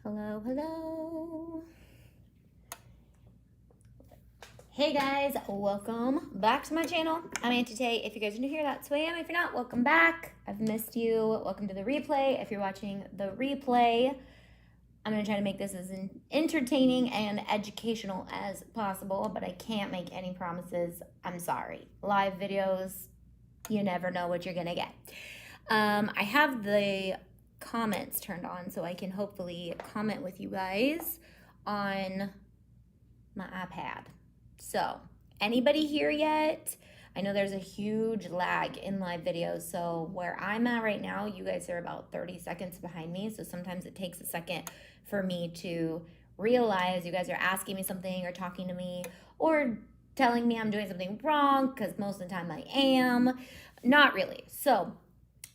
Hello, hello. Hey guys, welcome back to my channel. I'm Auntie Tay. If you guys are new here, that's who I am. If you're not, welcome back. I've missed you. Welcome to the replay. If you're watching the replay, I'm gonna try to make this as entertaining and educational as possible, but I can't make any promises. I'm sorry. Live videos, you never know what you're gonna get. I have the comments turned on so I can hopefully comment with you guys on my iPad. So, anybody here yet? I know there's a huge lag in live videos, so where I'm at right now, you guys are about 30 seconds behind me, so sometimes it takes a second for me to realize you guys are asking me something or talking to me or telling me I'm doing something wrong, because most of the time I am. Not really. So,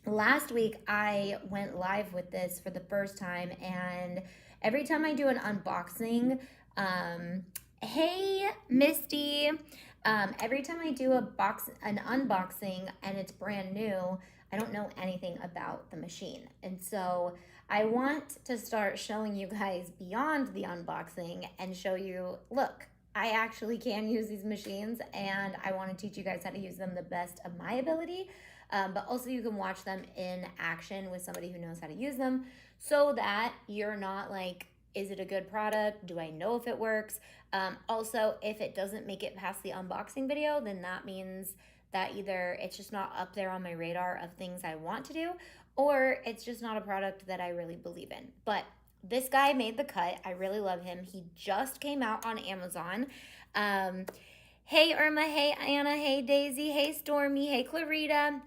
last week I went live with this for the first time, and every time I do an unboxing, hey Misty, every time I do an unboxing and it's brand new, I don't know anything about the machine. And so I want to start showing you guys beyond the unboxing and show you, look, I actually can use these machines, and I want to teach you guys how to use them the best of my ability. But also you can watch them in action with somebody who knows how to use them, so that you're not like, is it a good product? Do I know if it works? Also, if it doesn't make it past the unboxing video, then that means that either it's just not up there on my radar of things I want to do, or it's just not a product that I really believe in. But this guy made the cut. I really love him. He just came out on Amazon. Hey Irma, hey Anna, hey Daisy, hey Stormy, hey Clarita.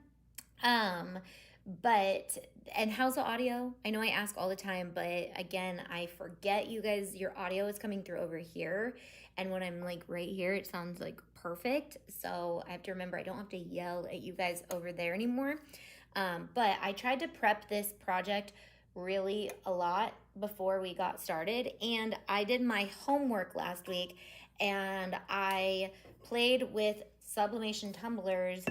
And how's the audio? I know I ask all the time, but again, I forget, you guys, your audio is coming through over here. And when I'm like right here, it sounds like perfect. So I have to remember I don't have to yell at you guys over there anymore. But I tried to prep this project really a lot before we got started. And I did my homework last week, and I played with Sublimation tumblers,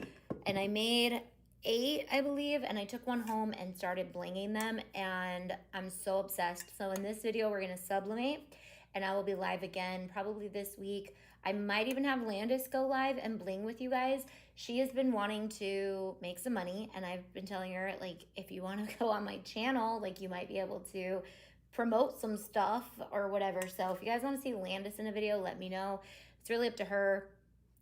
and I made 8, I believe, and I took one home and started blinging them, and I'm so obsessed. So in this video, we're gonna sublimate, and I will be live again probably this week. I might even have Landis go live and bling with you guys. She has been wanting to make some money, and I've been telling her, like, if you want to go on my channel, like, you might be able to promote some stuff or whatever. So if you guys want to see Landis in a video, let me know. It's really up to her.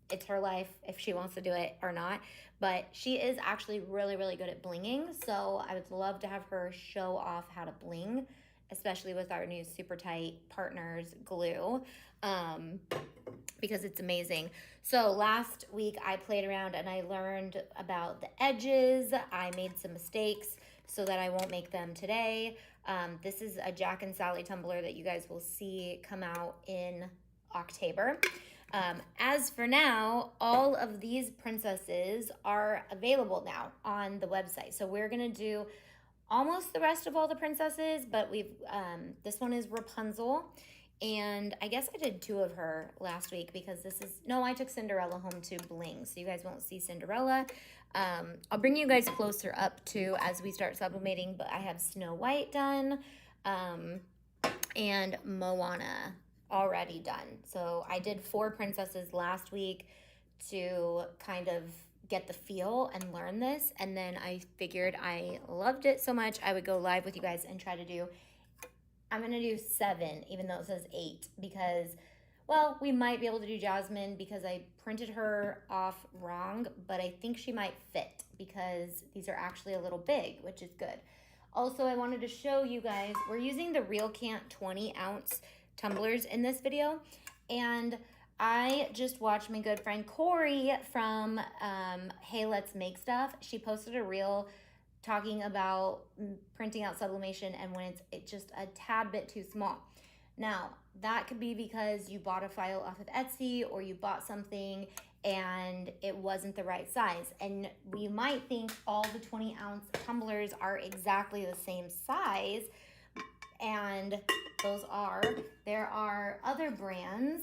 It's her life if she wants to do it or not. But she is actually really, really good at blinging. So I would love to have her show off how to bling, especially with our new super tight partners glue, because it's amazing. So last week I played around and I learned about the edges. I made some mistakes so that I won't make them today. This is a Jack and Sally tumbler that you guys will see come out in October. As for now, all of these princesses are available now on the website. So we're gonna do almost the rest of all the princesses, but this one is Rapunzel. And I guess I did 2 of her last week because I took Cinderella home to bling. So you guys won't see Cinderella. I'll bring you guys closer up too as we start sublimating, but I have Snow White done, and Moana already done. So I did 4 princesses last week to kind of get the feel and learn this, and then I figured I loved it so much I would go live with you guys and try to do, I'm gonna do 7 even though it says 8, because, well, we might be able to do Jasmine because I printed her off wrong, but I think she might fit because these are actually a little big, which is good. Also, I wanted to show you guys, we're using the Real Can't 20-ounce tumblers in this video, and I just watched my good friend Corey from Hey Let's Make Stuff. She posted a reel talking about printing out sublimation and when it's just a tad bit too small. Now, that could be because you bought a file off of Etsy, or you bought something and it wasn't the right size. And we might think all the 20-ounce tumblers are exactly the same size, and there are other brands,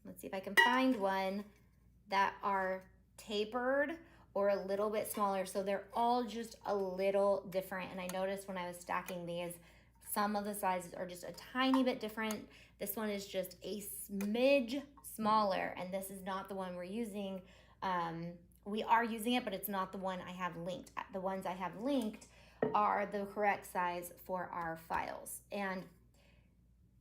let's see if I can find one, that are tapered or a little bit smaller. So they're all just a little different. And I noticed when I was stacking these, Some of the sizes are just a tiny bit different. This one is just a smidge smaller, and this is not the one we're using. We are using it, but it's not the one I have linked. The ones I have linked are the correct size for our files. And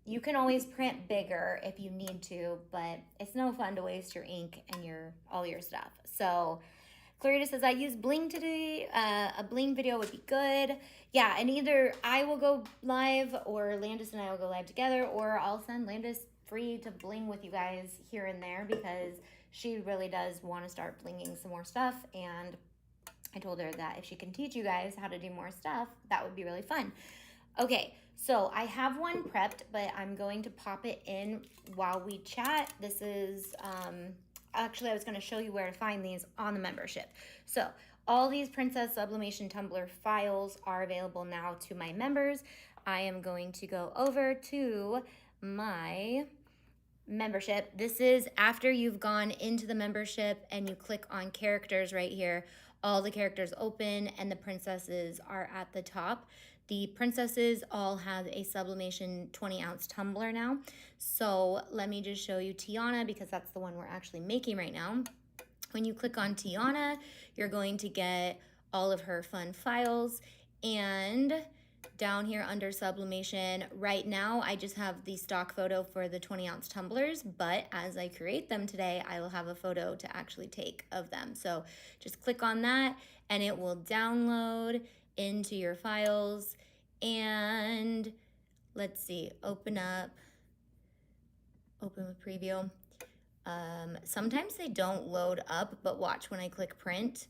you can always print bigger if you need to, but it's no fun to waste your ink and all your stuff. So Clarita says, I use Bling today. A Bling video would be good. Yeah, and either I will go live or Landis and I will go live together, or I'll send Landis free to Bling with you guys here and there because she really does want to start blinging some more stuff. And I told her that if she can teach you guys how to do more stuff, that would be really fun. Okay, so I have one prepped, but I'm going to pop it in while we chat. This is, actually I was gonna show you where to find these on the membership. So all these Princess Sublimation Tumbler files are available now to my members. I am going to go over to my membership. This is after you've gone into the membership and you click on characters right here. All the characters open and the princesses are at the top. The princesses all have a Sublimation 20-ounce tumbler now. So let me just show you Tiana because that's the one we're actually making right now. When you click on Tiana, you're going to get all of her fun files. And down here under Sublimation, right now I just have the stock photo for the 20-ounce tumblers, but as I create them today, I will have a photo to actually take of them. So just click on that and it will download into your files. And let's see, open with preview. Sometimes they don't load up, but watch when I click print,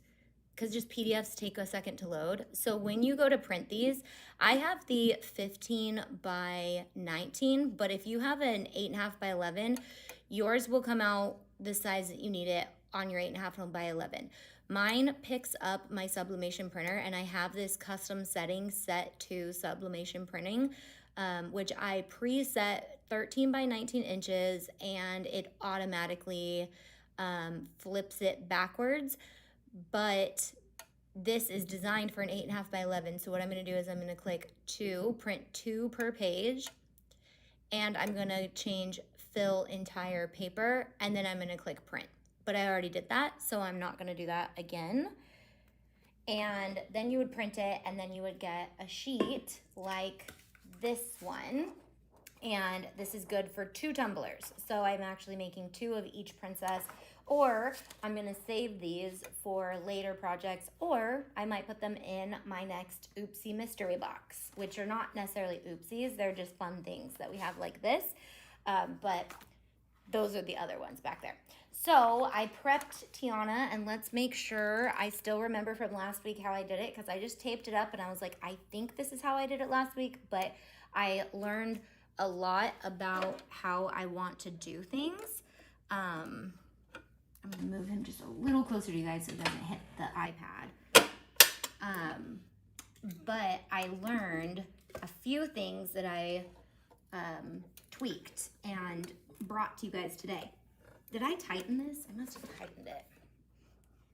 because just PDFs take a second to load. So when you go to print these, I have the 15 by 19, but if you have an 8.5 by 11, yours will come out the size that you need it on your 8.5 by 11. Mine picks up my sublimation printer, and I have this custom setting set to sublimation printing, which I preset 13 by 19 inches, and it automatically flips it backwards. But this is designed for an 8.5 by 11. So what I'm going to do is I'm going to click 2, print 2 per page, and I'm going to change fill entire paper, and then I'm going to click print. But I already did that, so I'm not going to do that again. And then you would print it, and then you would get a sheet like this one. And this is good for 2 tumblers. So I'm actually making 2 of each princess, or I'm gonna save these for later projects, or I might put them in my next oopsie mystery box, which are not necessarily oopsies, they're just fun things that we have like this. But those are the other ones back there. So I prepped Tiana, and let's make sure I still remember from last week how I did it, because I just taped it up and I was like, I think this is how I did it last week, but I learned a lot about how I want to do things. I'm gonna move him just a little closer to you guys so it doesn't hit the iPad. But I learned a few things that I tweaked and brought to you guys today. Did I tighten this? I must have tightened it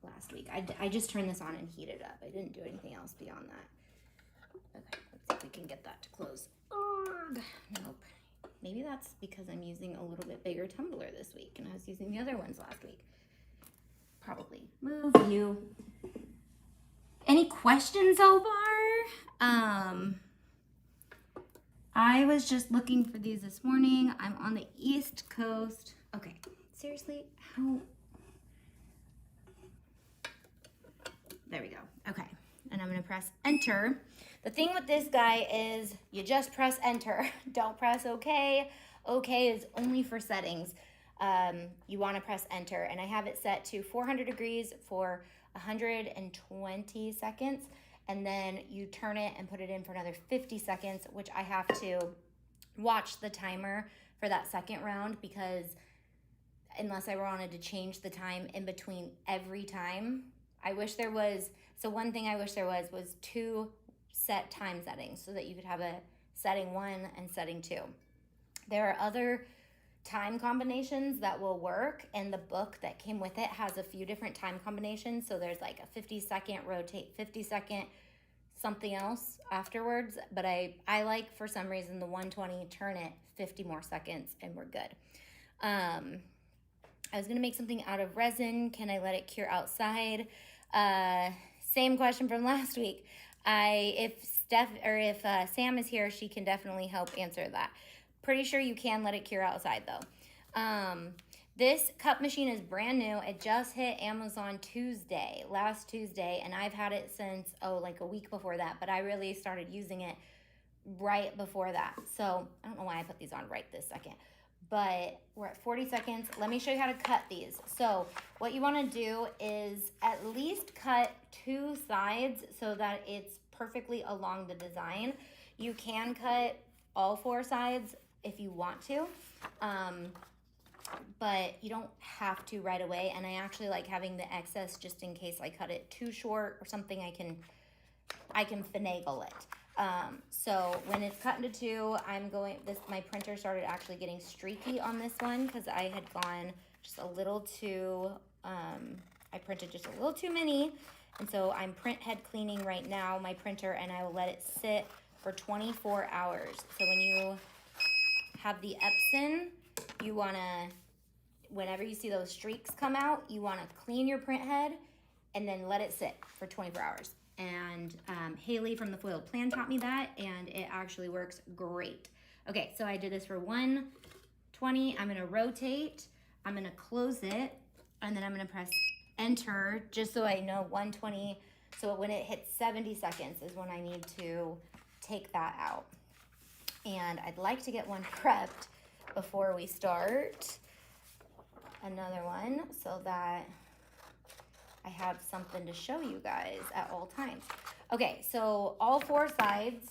last week. I just turned this on and heated it up. I didn't do anything else beyond that. Okay, let's see if we can get that to close. Nope. Maybe that's because I'm using a little bit bigger tumbler this week and I was using the other ones last week. Probably. Move you. Any questions so far? I was just looking for these this morning. I'm on the East Coast. Okay, seriously, how? There we go. Okay, and I'm gonna press enter. The thing with this guy is you just press enter. Don't press OK. OK is only for settings. You want to press enter, and I have it set to 400 degrees for 120 seconds, and then you turn it and put it in for another 50 seconds, which I have to watch the timer for that second round, because unless I wanted to change the time in between every time, I wish there was, so one thing I wish there was 2 set time settings so that you could have a setting 1 and setting 2. There are other time combinations that will work, and the book that came with it has a few different time combinations. So there's like a 50-second rotate, 50-second something else afterwards, but I like, for some reason, the 120, turn it 50 more seconds and we're good. I was gonna make something out of resin. Can I let it cure outside? Same question from last week. If Sam is here, she can definitely help answer that. Pretty sure you can let it cure outside though. This cup machine is brand new. It just hit Amazon last Tuesday, and I've had it since, like a week before that, but I really started using it right before that. So I don't know why I put these on right this second, but we're at 40 seconds. Let me show you how to cut these. So what you want to do is at least cut 2 sides so that it's perfectly along the design. You can cut all 4 sides if you want to, but you don't have to right away. And I actually like having the excess just in case I cut it too short or something. I can finagle it. So when it's cut into 2, my printer started actually getting streaky on this one because I had gone just a little too, I printed just a little too many. And so I'm print head cleaning right now, my printer, and I will let it sit for 24 hours. So when you have the Epson, you wanna, whenever you see those streaks come out, you wanna clean your print head and then let it sit for 24 hours. And Haley from the Foiled Plan taught me that, and it actually works great. Okay, so I did this for 120. I'm gonna rotate, I'm gonna close it, and then I'm gonna press enter just so I know 120. So when it hits 70 seconds is when I need to take that out. And I'd like to get one prepped before we start another one so that I have something to show you guys at all times. Okay, so all 4 sides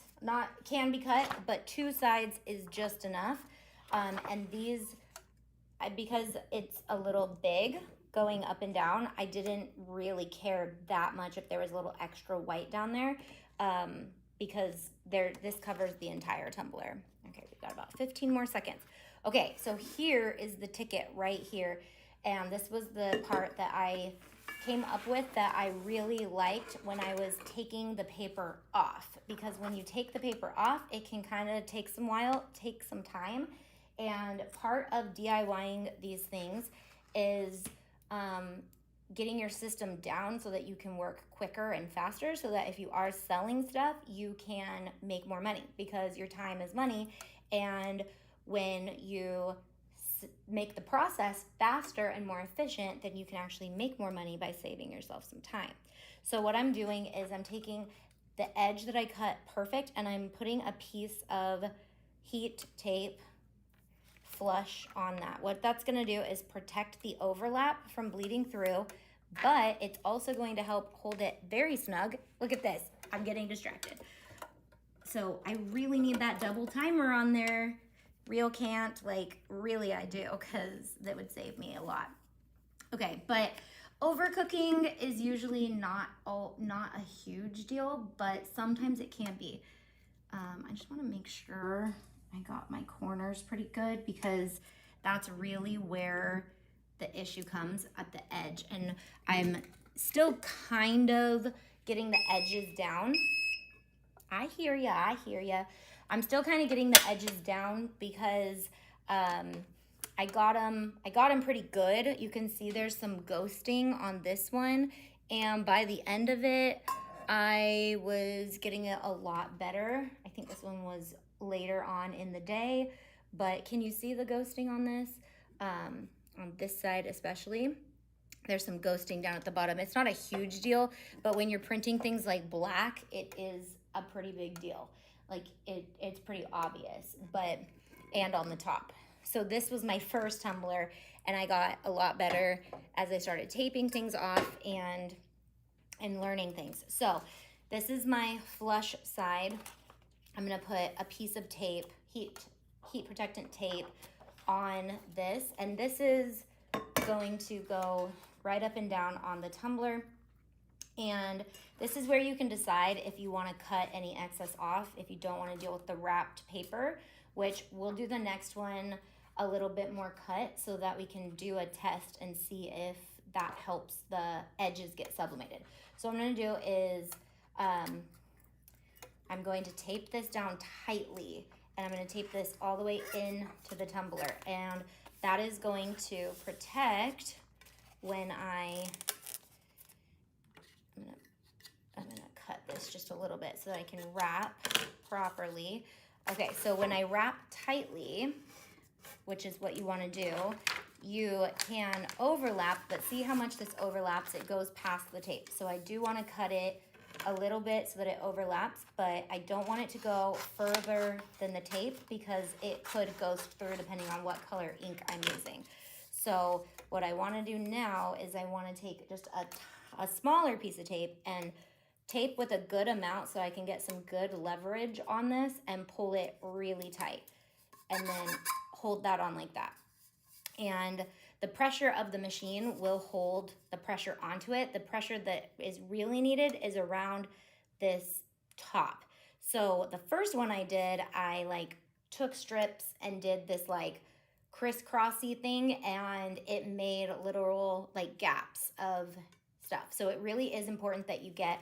can be cut, but 2 sides is just enough. And these, because it's a little big going up and down, I didn't really care that much if there was a little extra white down there, because this covers the entire tumbler. Okay, we've got about 15 more seconds. Okay, so here is the ticket right here. And this was the part that I came up with that I really liked when I was taking the paper off, because when you take the paper off, it can kind of take some time. And part of DIYing these things is getting your system down so that you can work quicker and faster, so that if you are selling stuff, you can make more money, because your time is money. And when you make the process faster and more efficient, then you can actually make more money by saving yourself some time. So what I'm doing is I'm taking the edge that I cut perfect, and I'm putting a piece of heat tape flush on that. What that's gonna do is protect the overlap from bleeding through, but it's also going to help hold it very snug. Look at this, I'm getting distracted. So I really need that double timer on there. Real can't, like really I do, because that would save me a lot. Okay, but overcooking is usually not a huge deal, but sometimes it can be. I just wanna make sure I got my corners pretty good, because that's really where the issue comes, at the edge. And I'm still kind of getting the edges down. I hear ya. I'm still kind of getting the edges down because I got them pretty good. You can see there's some ghosting on this one, and by the end of it, I was getting it a lot better. I think this one was later on in the day, but can you see the ghosting on this? On this side especially, there's some ghosting down at the bottom. It's not a huge deal, but when you're printing things like black, it is a pretty big deal. Like it's pretty obvious, and on the top. So this was my first tumbler, and I got a lot better as I started taping things off and learning things. So this is my flush side. I'm gonna put a piece of tape, heat protectant tape on this, and this is going to go right up and down on the tumbler. And this is where you can decide if you want to cut any excess off, if you don't want to deal with the wrapped paper, which we'll do the next one a little bit more cut so that we can do a test and see if that helps the edges get sublimated. So what I'm going to do is I'm going to tape this down tightly, and I'm going to tape this all the way into the tumbler, and that is going to protect when I'm gonna cut this just a little bit so that I can wrap properly. Okay, so when I wrap tightly, which is what you want to do, you can overlap, but see how much this overlaps? It goes past the tape. So I do want to cut it a little bit so that it overlaps, but I don't want it to go further than the tape because it could go through depending on what color ink I'm using. So what I want to do now is I want to take just a smaller piece of tape and tape with a good amount so I can get some good leverage on this and pull it really tight, and then hold that on like that. And the pressure of the machine will hold the pressure onto it. The pressure that is really needed is around this top. So the first one I did, I like took strips and did this like crisscrossy thing, and it made literal like gaps of stuff. So it really is important that you get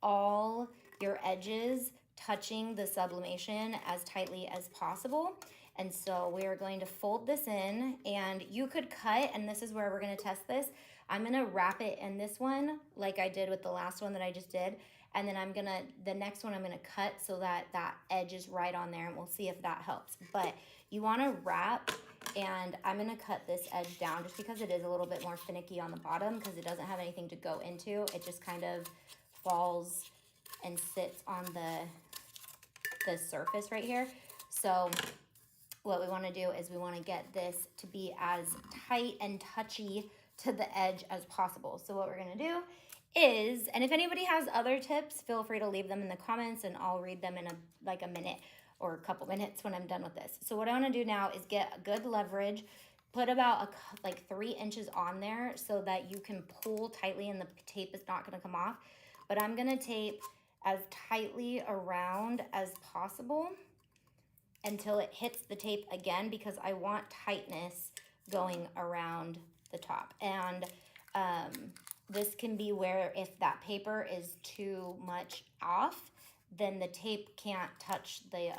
all your edges touching the sublimation as tightly as possible. And so we are going to fold this in, and you could cut, and this is where we're gonna test this. I'm gonna wrap it in this one like I did with the last one that I just did. And then the next one I'm gonna cut so that that edge is right on there, and we'll see if that helps. But you wanna wrap, and I'm gonna cut this edge down just because it is a little bit more finicky on the bottom because it doesn't have anything to go into. It just kind of falls and sits on the surface right here. So what we want to do is we want to get this to be as tight and touchy to the edge as possible. So what we're going to do is, and if anybody has other tips, feel free to leave them in the comments and I'll read them in like a minute or a couple minutes when I'm done with this. So what I want to do now is get a good leverage, put about like 3 inches on there so that you can pull tightly and the tape is not going to come off. But I'm going to tape as tightly around as possible until it hits the tape again, because I want tightness going around the top. And this can be where if that paper is too much off, then the tape can't touch the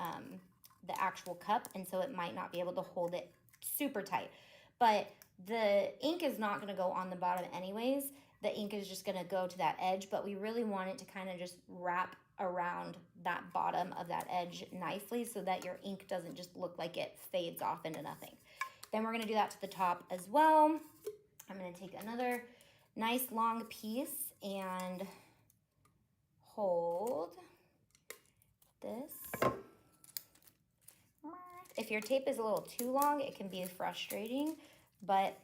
actual cup, and so it might not be able to hold it super tight. But the ink is not going to go on the bottom anyways. The ink is just going to go to that edge, but we really want it to kind of just wrap around that bottom of that edge nicely so that your ink doesn't just look like it fades off into nothing. Then we're going to do that to the top as well. I'm going to take another nice long piece and hold this. If your tape is a little too long, it can be frustrating, but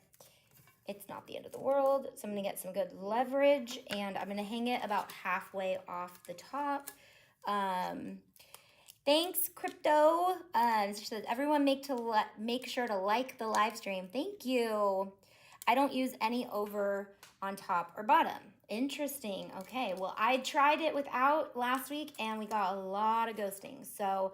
it's not the end of the world. So I'm gonna get some good leverage, and I'm gonna hang it about halfway off the top. Thanks, Crypto. She says, everyone make sure to like the live stream. Thank you. I don't use any over on top or bottom. Interesting. Okay, well, I tried it without last week, and we got a lot of ghosting. So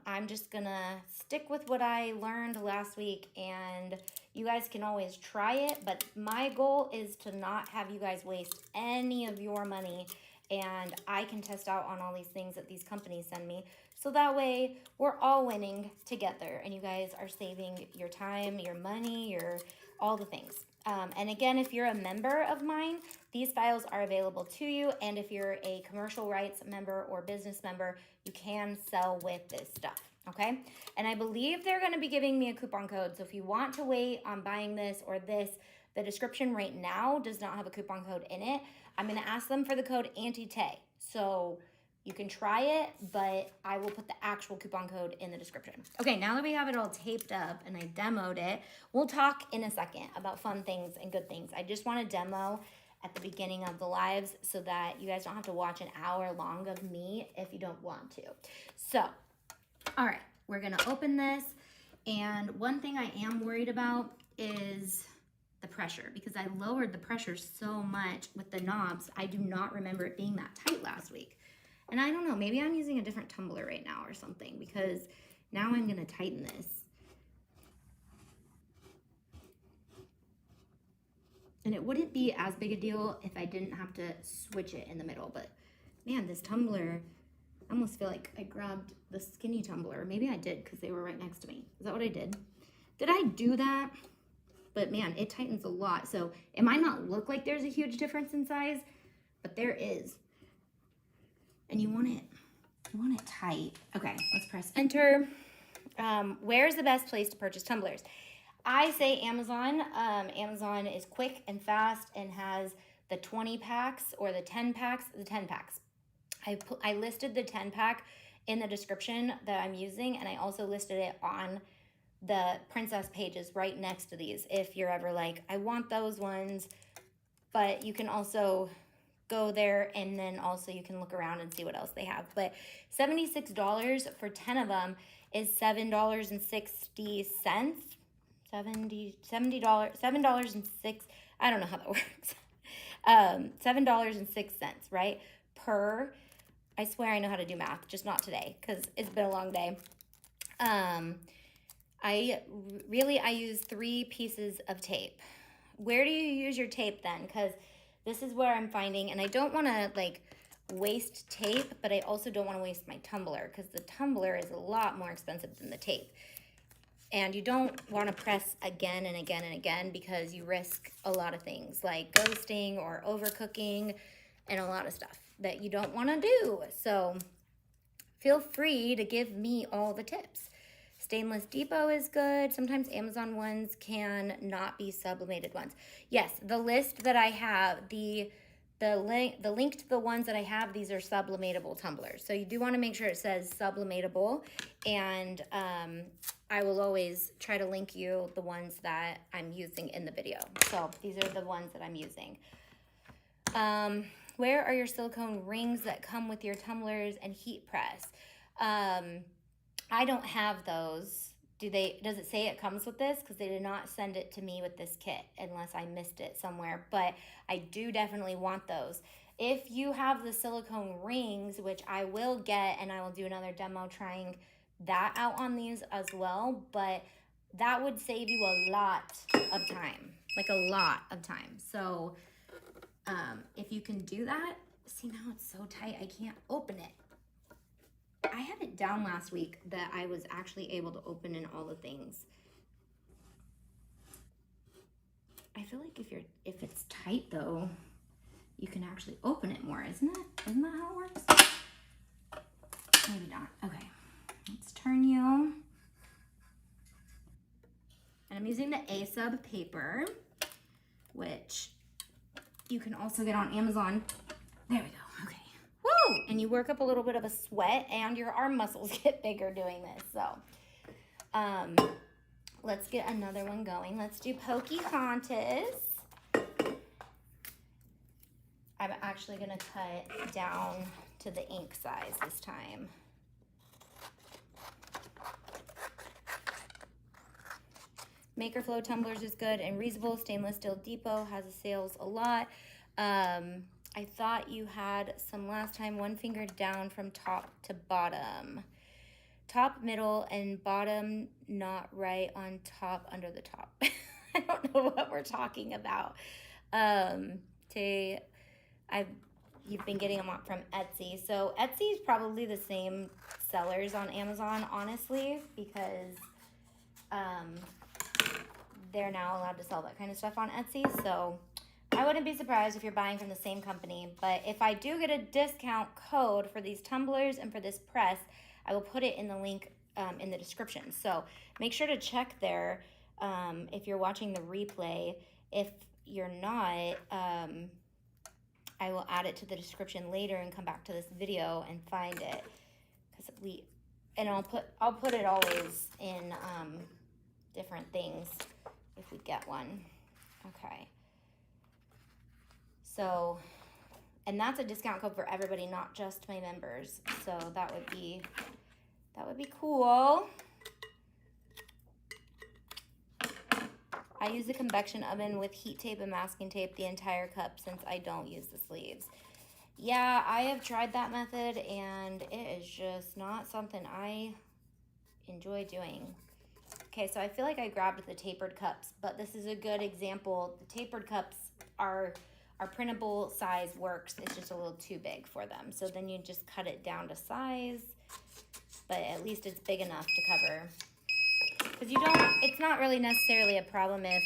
I'm just gonna stick with what I learned last week, and you guys can always try it, but my goal is to not have you guys waste any of your money, and I can test out on all these things that these companies send me, so that way we're all winning together, and you guys are saving your time, your money, all the things. And again, if you're a member of mine, these files are available to you, and if you're a commercial rights member or business member, you can sell with this stuff, okay? And I believe they're gonna be giving me a coupon code, so if you want to wait on buying this or this, the description right now does not have a coupon code in it. I'm gonna ask them for the code Auntie, so you can try it, but I will put the actual coupon code in the description. Okay, now that we have it all taped up and I demoed it, we'll talk in a second about fun things and good things. I just want to demo at the beginning of the lives so that you guys don't have to watch an hour long of me if you don't want to. So, all right, we're gonna open this. And one thing I am worried about is the pressure, because I lowered the pressure so much with the knobs. I do not remember it being that tight last week. And I don't know, maybe I'm using a different tumbler right now or something, because now I'm gonna tighten this. And it wouldn't be as big a deal if I didn't have to switch it in the middle, but man, this tumbler, I almost feel like I grabbed the skinny tumbler. Maybe I did because they were right next to me. Is that what I did? Did I do that? But man, it tightens a lot. So it might not look like there's a huge difference in size, but there is. And you want it tight. Okay, let's press enter. Where's the best place to purchase tumblers? I say Amazon. Amazon is quick and fast and has the 20 packs or the 10 packs. The 10 packs. I listed the 10 pack in the description that I'm using, and I also listed it on the princess pages right next to these if you're ever like, I want those ones. But you can also go there, and then also you can look around and see what else they have. But $76 for 10 of them is $7.60. $7.06. I don't know how that works. $7.06, right? Per, I swear I know how to do math, just not today because it's been a long day. I use 3 pieces of tape. Where do you use your tape then? Because this is where I'm finding, and I don't want to like waste tape, but I also don't want to waste my tumbler because the tumbler is a lot more expensive than the tape. And you don't want to press again and again and again because you risk a lot of things like ghosting or overcooking and a lot of stuff that you don't want to do. So feel free to give me all the tips. Stainless Depot is good. Sometimes Amazon ones can not be sublimated ones. Yes, the list that I have, the link to the ones that I have, these are sublimatable tumblers. So you do want to make sure it says sublimatable, and I will always try to link you the ones that I'm using in the video. So these are the ones that I'm using. Where are your silicone rings that come with your tumblers and heat press? I don't have those. Does it say it comes with this? Because they did not send it to me with this kit unless I missed it somewhere. But I do definitely want those. If you have the silicone rings, which I will get, and I will do another demo trying that out on these as well, but that would save you a lot of time, like a lot of time. So if you can do that, see now it's so tight, I can't open it. I had it down last week that I was actually able to open in all the things. I feel like if it's tight though, you can actually open it more, isn't it? Isn't that how it works? Maybe not. Okay, let's turn you. And I'm using the A-Sub paper, which you can also get on Amazon. There we go, okay. Woo! And you work up a little bit of a sweat and your arm muscles get bigger doing this. So let's get another one going. Let's do Pocahontas. I'm actually gonna cut down to the ink size this time. Maker Flow Tumblers is good and reusable. Stainless Steel Depot has sales a lot. I thought you had some last time. One finger down from top to bottom. Top, middle, and bottom not right on top, under the top. I don't know what we're talking about. You've been getting them from Etsy. So Etsy is probably the same sellers on Amazon, honestly, because they're now allowed to sell that kind of stuff on Etsy. So I wouldn't be surprised if you're buying from the same company, but if I do get a discount code for these tumblers and for this press, I will put it in the link in the description. So make sure to check there if you're watching the replay. If you're not, I will add it to the description later and come back to this video and find it. I'll put it always in different things if we get one. Okay. So, and that's a discount code for everybody, not just my members. So that would be cool. I use a convection oven with heat tape and masking tape the entire cup since I don't use the sleeves. Yeah, I have tried that method and it is just not something I enjoy doing. Okay, so I feel like I grabbed the tapered cups, but this is a good example. The tapered cups are our printable size works. It's just a little too big for them. So then you just cut it down to size, but at least it's big enough to cover. Because it's not really necessarily a problem if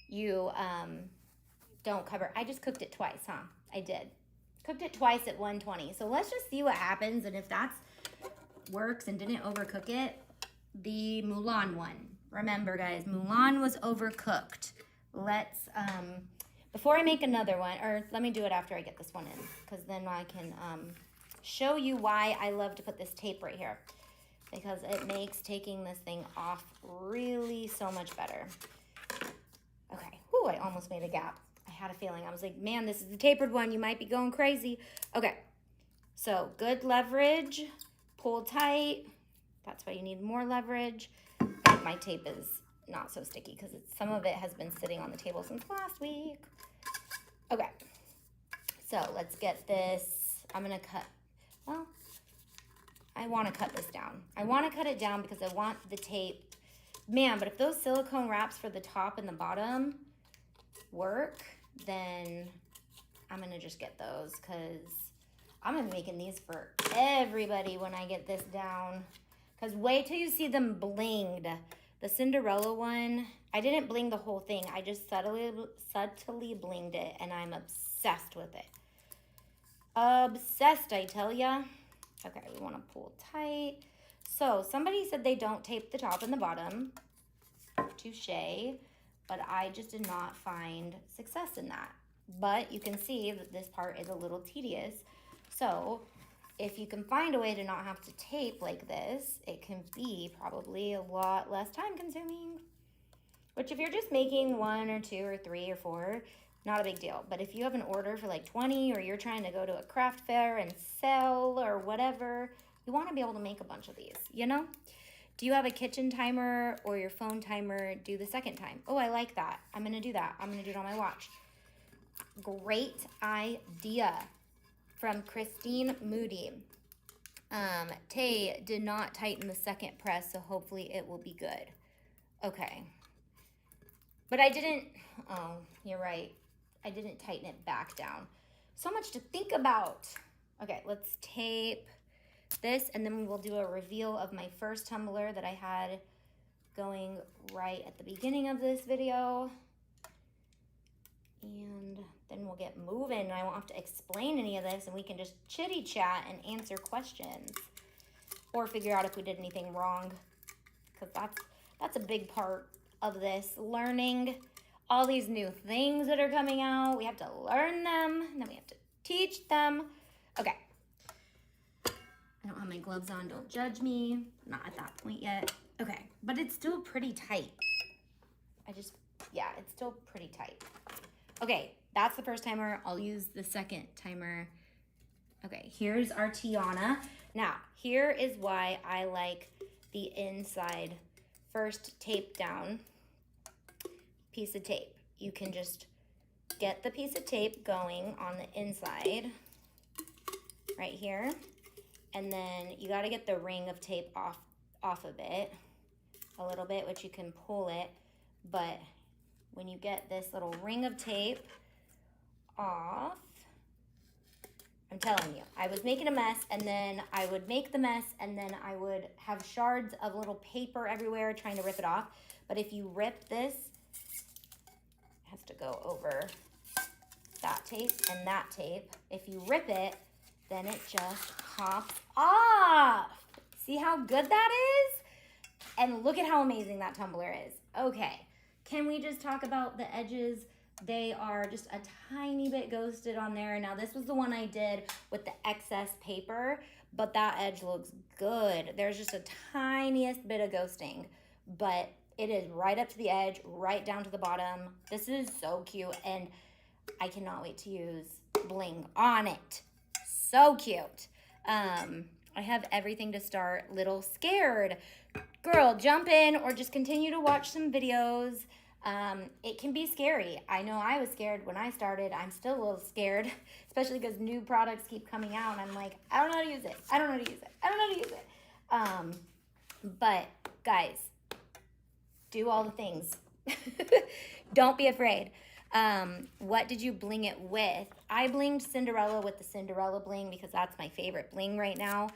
you don't cover. I just cooked it twice, huh? I did. Cooked it twice at 120. So let's just see what happens, and if that works and didn't overcook it. The Mulan one. Remember, guys, Mulan was overcooked. Let's, before I make another one, or let me do it after I get this one in, because then I can show you why I love to put this tape right here, because it makes taking this thing off really so much better. Okay, whew, I almost made a gap. I had a feeling. I was like, man, this is the tapered one. You might be going crazy. Okay, so good leverage, pull tight. That's why you need more leverage. My tape is not so sticky because some of it has been sitting on the table since last week. Okay, so let's get this. I'm gonna cut, well, I wanna cut this down. I wanna cut it down because I want the tape, man, but if those silicone wraps for the top and the bottom work, then I'm gonna just get those because I'm gonna be making these for everybody when I get this down. Because wait till you see them blinged. The Cinderella one, I didn't bling the whole thing. I just subtly blinged it, and I'm obsessed with it. Obsessed, I tell ya. Okay, we want to pull tight. So somebody said they don't tape the top and the bottom. Touché. But I just did not find success in that. But you can see that this part is a little tedious. So if you can find a way to not have to tape like this, it can be probably a lot less time consuming. Which if you're just making 1 or 2 or 3 or 4, not a big deal. But if you have an order for like 20, or you're trying to go to a craft fair and sell or whatever, you want to be able to make a bunch of these, you know? Do you have a kitchen timer or your phone timer? Do the second time. Oh, I like that. I'm going to do that. I'm going to do it on my watch. Great idea. From Christine Moody. Tay did not tighten the second press, so hopefully it will be good. Okay. But I didn't, oh, you're right. I didn't tighten it back down. So much to think about. Okay, let's tape this, and then we'll do a reveal of my first tumbler that I had going right at the beginning of this video. And then we'll get moving. I won't have to explain any of this, and we can just chitty chat and answer questions, or figure out if we did anything wrong, because that's a big part of this, learning all these new things that are coming out. We have to learn them, and then we have to teach them. Okay. I don't have my gloves on. Don't judge me. I'm not at that point yet. Okay, but it's still pretty tight. Yeah, it's still pretty tight. Okay, that's the first timer. I'll use the second timer. Okay, here's our Tiana. Now, here is why I like the inside first tape down piece of tape. You can just get the piece of tape going on the inside right here. And then you gotta get the ring of tape off of it a little bit, which you can pull it, but when you get this little ring of tape off, I'm telling you, I was making a mess, and then I would make the mess, and then I would have shards of little paper everywhere trying to rip it off. But if you rip this, it has to go over that tape and that tape. If you rip it, then it just pops off. See how good that is? And look at how amazing that tumbler is. Okay. Can we just talk about the edges? They are just a tiny bit ghosted on there. Now, this was the one I did with the excess paper, but that edge looks good. There's just a tiniest bit of ghosting, but it is right up to the edge, right down to the bottom. This is so cute, and I cannot wait to use bling on it. So cute. I have everything to start. Little scared. Girl, jump in or just continue to watch some videos. It can be scary. I know I was scared when I started. I'm still a little scared, especially because new products keep coming out, and I'm like, I don't know how to use it. I don't know how to use it. I don't know how to use it. But guys, do all the things. Don't be afraid. What did you bling it with? I blinged Cinderella with the Cinderella bling because that's my favorite bling right now.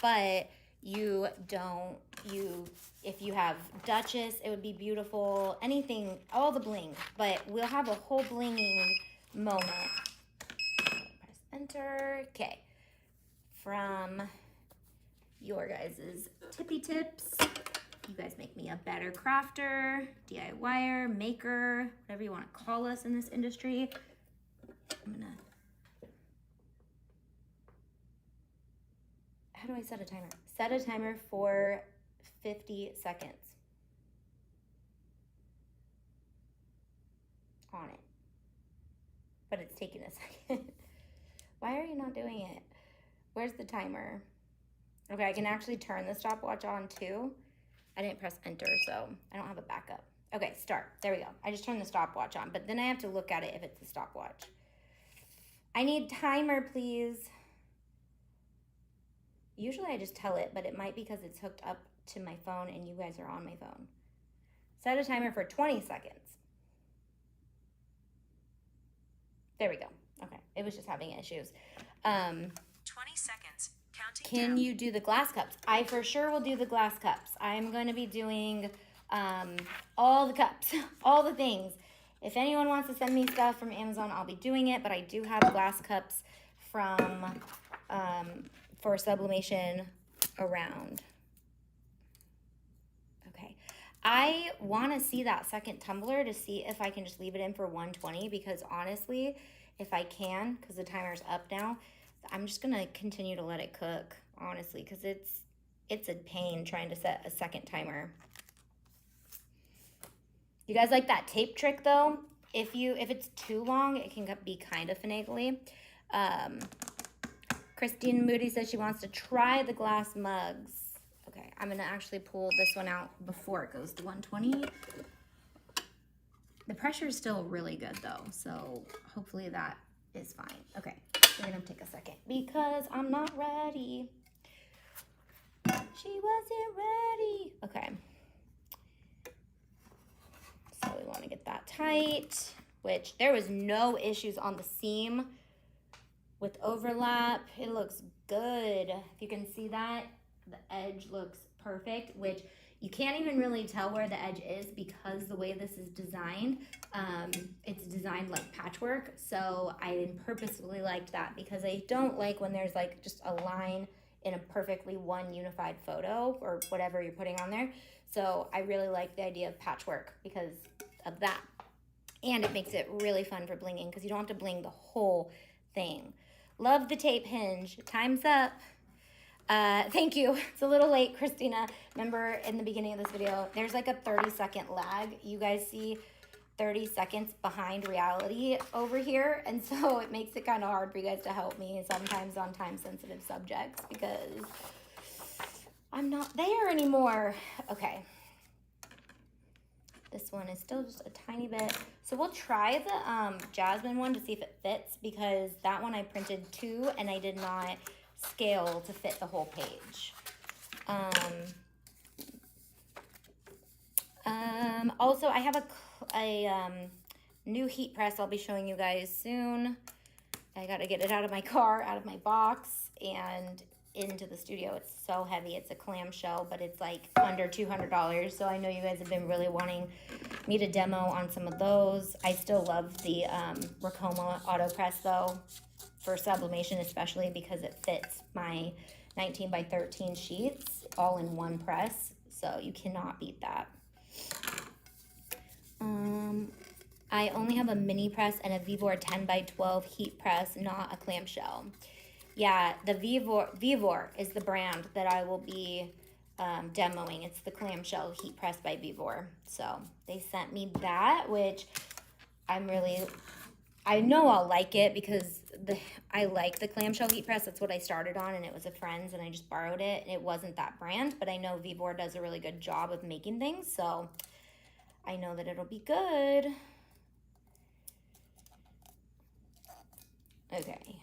But you don't, if you have Duchess, it would be beautiful. Anything, all the bling. But we'll have a whole blinging moment. Press enter. Okay. From your guys' tippy tips. You guys make me a better crafter, DIYer, maker, whatever you want to call us in this industry. I'm gonna, how do I set a timer? Set a timer for 50 seconds. On it. But it's taking a second. Why are you not doing it? Where's the timer? Okay, I can actually turn the stopwatch on too. I didn't press enter, so I don't have a backup. Okay, start. There we go. I just turned the stopwatch on, but then I have to look at it if it's a stopwatch. I need timer, please. Usually I just tell it, but it might be because it's hooked up to my phone and you guys are on my phone. Set a timer for 20 seconds. There we go. Okay, it was just having issues. 20 seconds. Can you do the glass cups? I for sure will do the glass cups. I'm going to be doing all the cups, all the things. If anyone wants to send me stuff from Amazon, I'll be doing it. But I do have glass cups from for sublimation around. Okay. I want to see that second tumbler to see if I can just leave it in for 120 because honestly, if I can, because the timer's up now, I'm just gonna continue to let it cook, honestly, because it's a pain trying to set a second timer. You guys like that tape trick though? If it's too long, it can be kind of finagly. Christine Moody says she wants to try the glass mugs. Okay, I'm gonna actually pull this one out before it goes to 120. The pressure is still really good though, so hopefully that is fine. Okay. We're gonna take a second because I'm not ready. She wasn't ready. Okay. So we want to get that tight, which there was no issues on the seam with overlap. It looks good. If you can see that, the edge looks perfect, which you can't even really tell where the edge is because the way this is designed, it's designed like patchwork. So I purposefully liked that because I don't like when there's like just a line in a perfectly one unified photo or whatever you're putting on there. So I really like the idea of patchwork because of that. And it makes it really fun for blinging because you don't have to bling the whole thing. Love the tape hinge. Time's up. Thank you. It's a little late, Christina. Remember in the beginning of this video, there's like a 30-second lag. You guys see 30 seconds behind reality over here. And so it makes it kind of hard for you guys to help me sometimes on time-sensitive subjects because I'm not there anymore. Okay. This one is still just a tiny bit. So we'll try the Jasmine one to see if it fits because that one I printed 2 and I did not scale to fit the whole page. Also, I have a new heat press I'll be showing you guys soon. I got to get it out of my car, out of my box, and into the studio. It's so heavy. It's a clamshell, but it's like under $200. So I know you guys have been really wanting me to demo on some of those. I still love the Ricoma auto press though, for sublimation especially because it fits my 19 by 13 sheets all in one press. So you cannot beat that. I only have a mini press and a Vevor 10 by 12 heat press, not a clamshell. Yeah, the Vevor is the brand that I will be demoing. It's the clamshell heat press by Vevor. So they sent me that, which I know I'll like it because I like the clamshell heat press. That's what I started on, and it was a friend's, and I just borrowed it, and it wasn't that brand, but I know Vevor does a really good job of making things, so I know that it'll be good. Okay,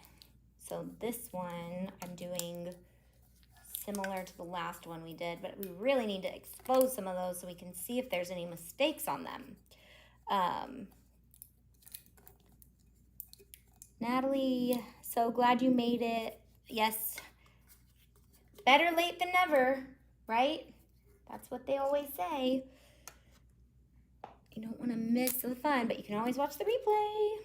so this one I'm doing similar to the last one we did, but we really need to expose some of those so we can see if there's any mistakes on them. Natalie, so glad you made it. Yes, better late than never, right? That's what they always say. You don't want to miss the fun, but you can always watch the replay.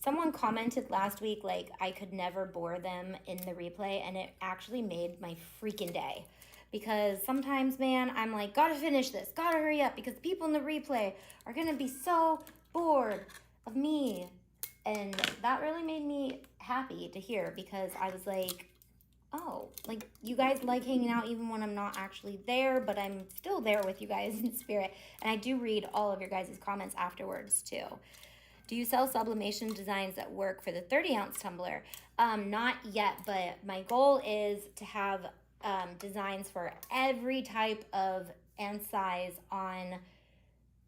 Someone commented last week, like, I could never bore them in the replay, and it actually made my freaking day. Because sometimes, man, I'm like, gotta finish this, gotta hurry up, because people in the replay are gonna be so bored of me. And that really made me happy to hear, because I was like, oh, like, you guys like hanging out even when I'm not actually there, but I'm still there with you guys in spirit. And I do read all of your guys' comments afterwards, too. Do you sell sublimation designs that work for the 30-ounce tumbler? Not yet, but my goal is to have designs for every type of and size on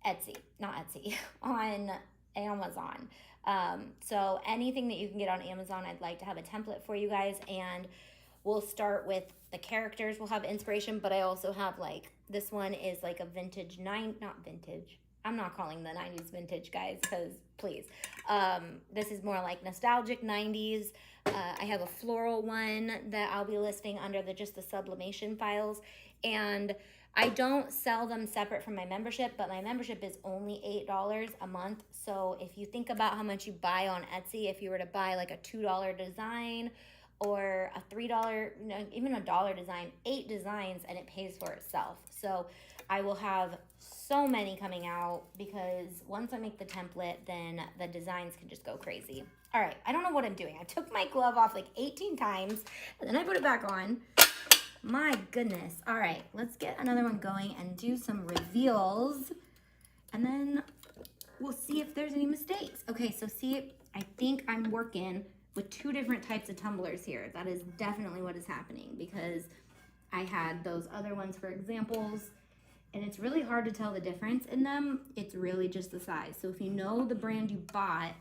Etsy, not Etsy, on Amazon. So anything that you can get on Amazon, I'd like to have a template for you guys, and we'll start with the characters. We'll have inspiration, but I also have, like, this one is like a vintage not vintage. I'm not calling the 90s vintage, guys, because please. This is more like nostalgic 90s. I have a floral one that I'll be listing under just the sublimation files. And I don't sell them separate from my membership, but my membership is only $8 a month. So if you think about how much you buy on Etsy, if you were to buy like a $2 design or a $3, even a $1 design, 8 designs, and it pays for itself. So I will have so many coming out, because once I make the template, then the designs can just go crazy. All right, I don't know what I'm doing. I took my glove off like 18 times, and then I put it back on. My goodness. All right, let's get another one going and do some reveals, and then we'll see if there's any mistakes. Okay, so see, I think I'm working with 2 different types of tumblers here. That is definitely what is happening, because I had those other ones for examples, and it's really hard to tell the difference in them. It's really just the size. So if you know the brand you bought,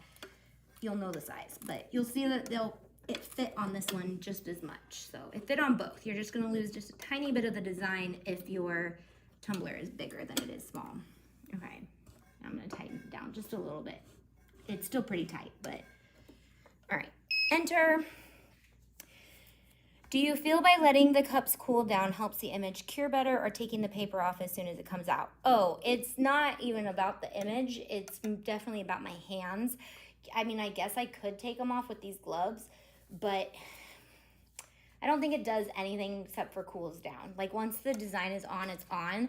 you'll know the size, but you'll see that it fit on this one just as much. So it fit on both. You're just gonna lose just a tiny bit of the design if your tumbler is bigger than it is small. Okay, I'm gonna tighten it down just a little bit. It's still pretty tight, but all right, enter. Do you feel by letting the cups cool down helps the image cure better, or taking the paper off as soon as it comes out? Oh, it's not even about the image. It's definitely about my hands. I mean, I guess I could take them off with these gloves, but I don't think it does anything except for cools down. Like, once the design is on, it's on,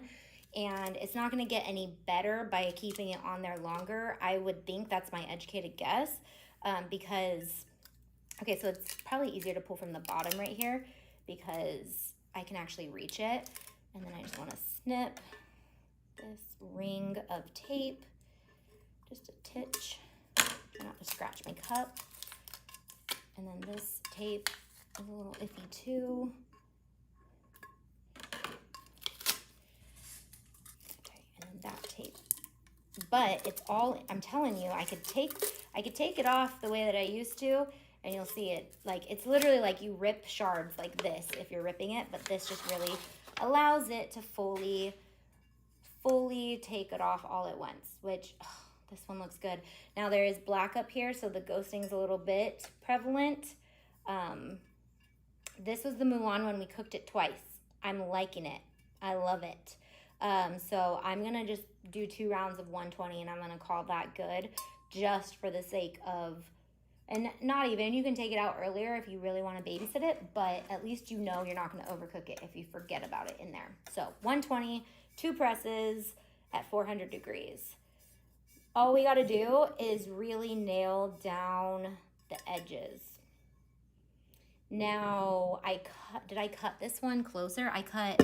and it's not going to get any better by keeping it on there longer. I would think, that's my educated guess, because... Okay, so it's probably easier to pull from the bottom right here, because I can actually reach it. And then I just want to snip this ring of tape, just a titch, try not to scratch my cup. And then this tape is a little iffy too. Okay, and then that tape. But it's all, I'm telling you, I could take it off the way that I used to, and you'll see it, like, it's literally like you rip shards like this if you're ripping it, but this just really allows it to fully take it off all at once, which, oh, this one looks good. Now there is black up here, so the ghosting's a little bit prevalent. This was the Mulan one. We cooked it twice. I'm liking it. I love it. So I'm gonna just do 2 rounds of 120, and I'm gonna call that good, just for the sake of, and not even, you can take it out earlier if you really want to babysit it, but at least you know you're not going to overcook it if you forget about it in there. So 120, 2 presses at 400 degrees. All we got to do is really nail down the edges. Now, did I cut this one closer? I cut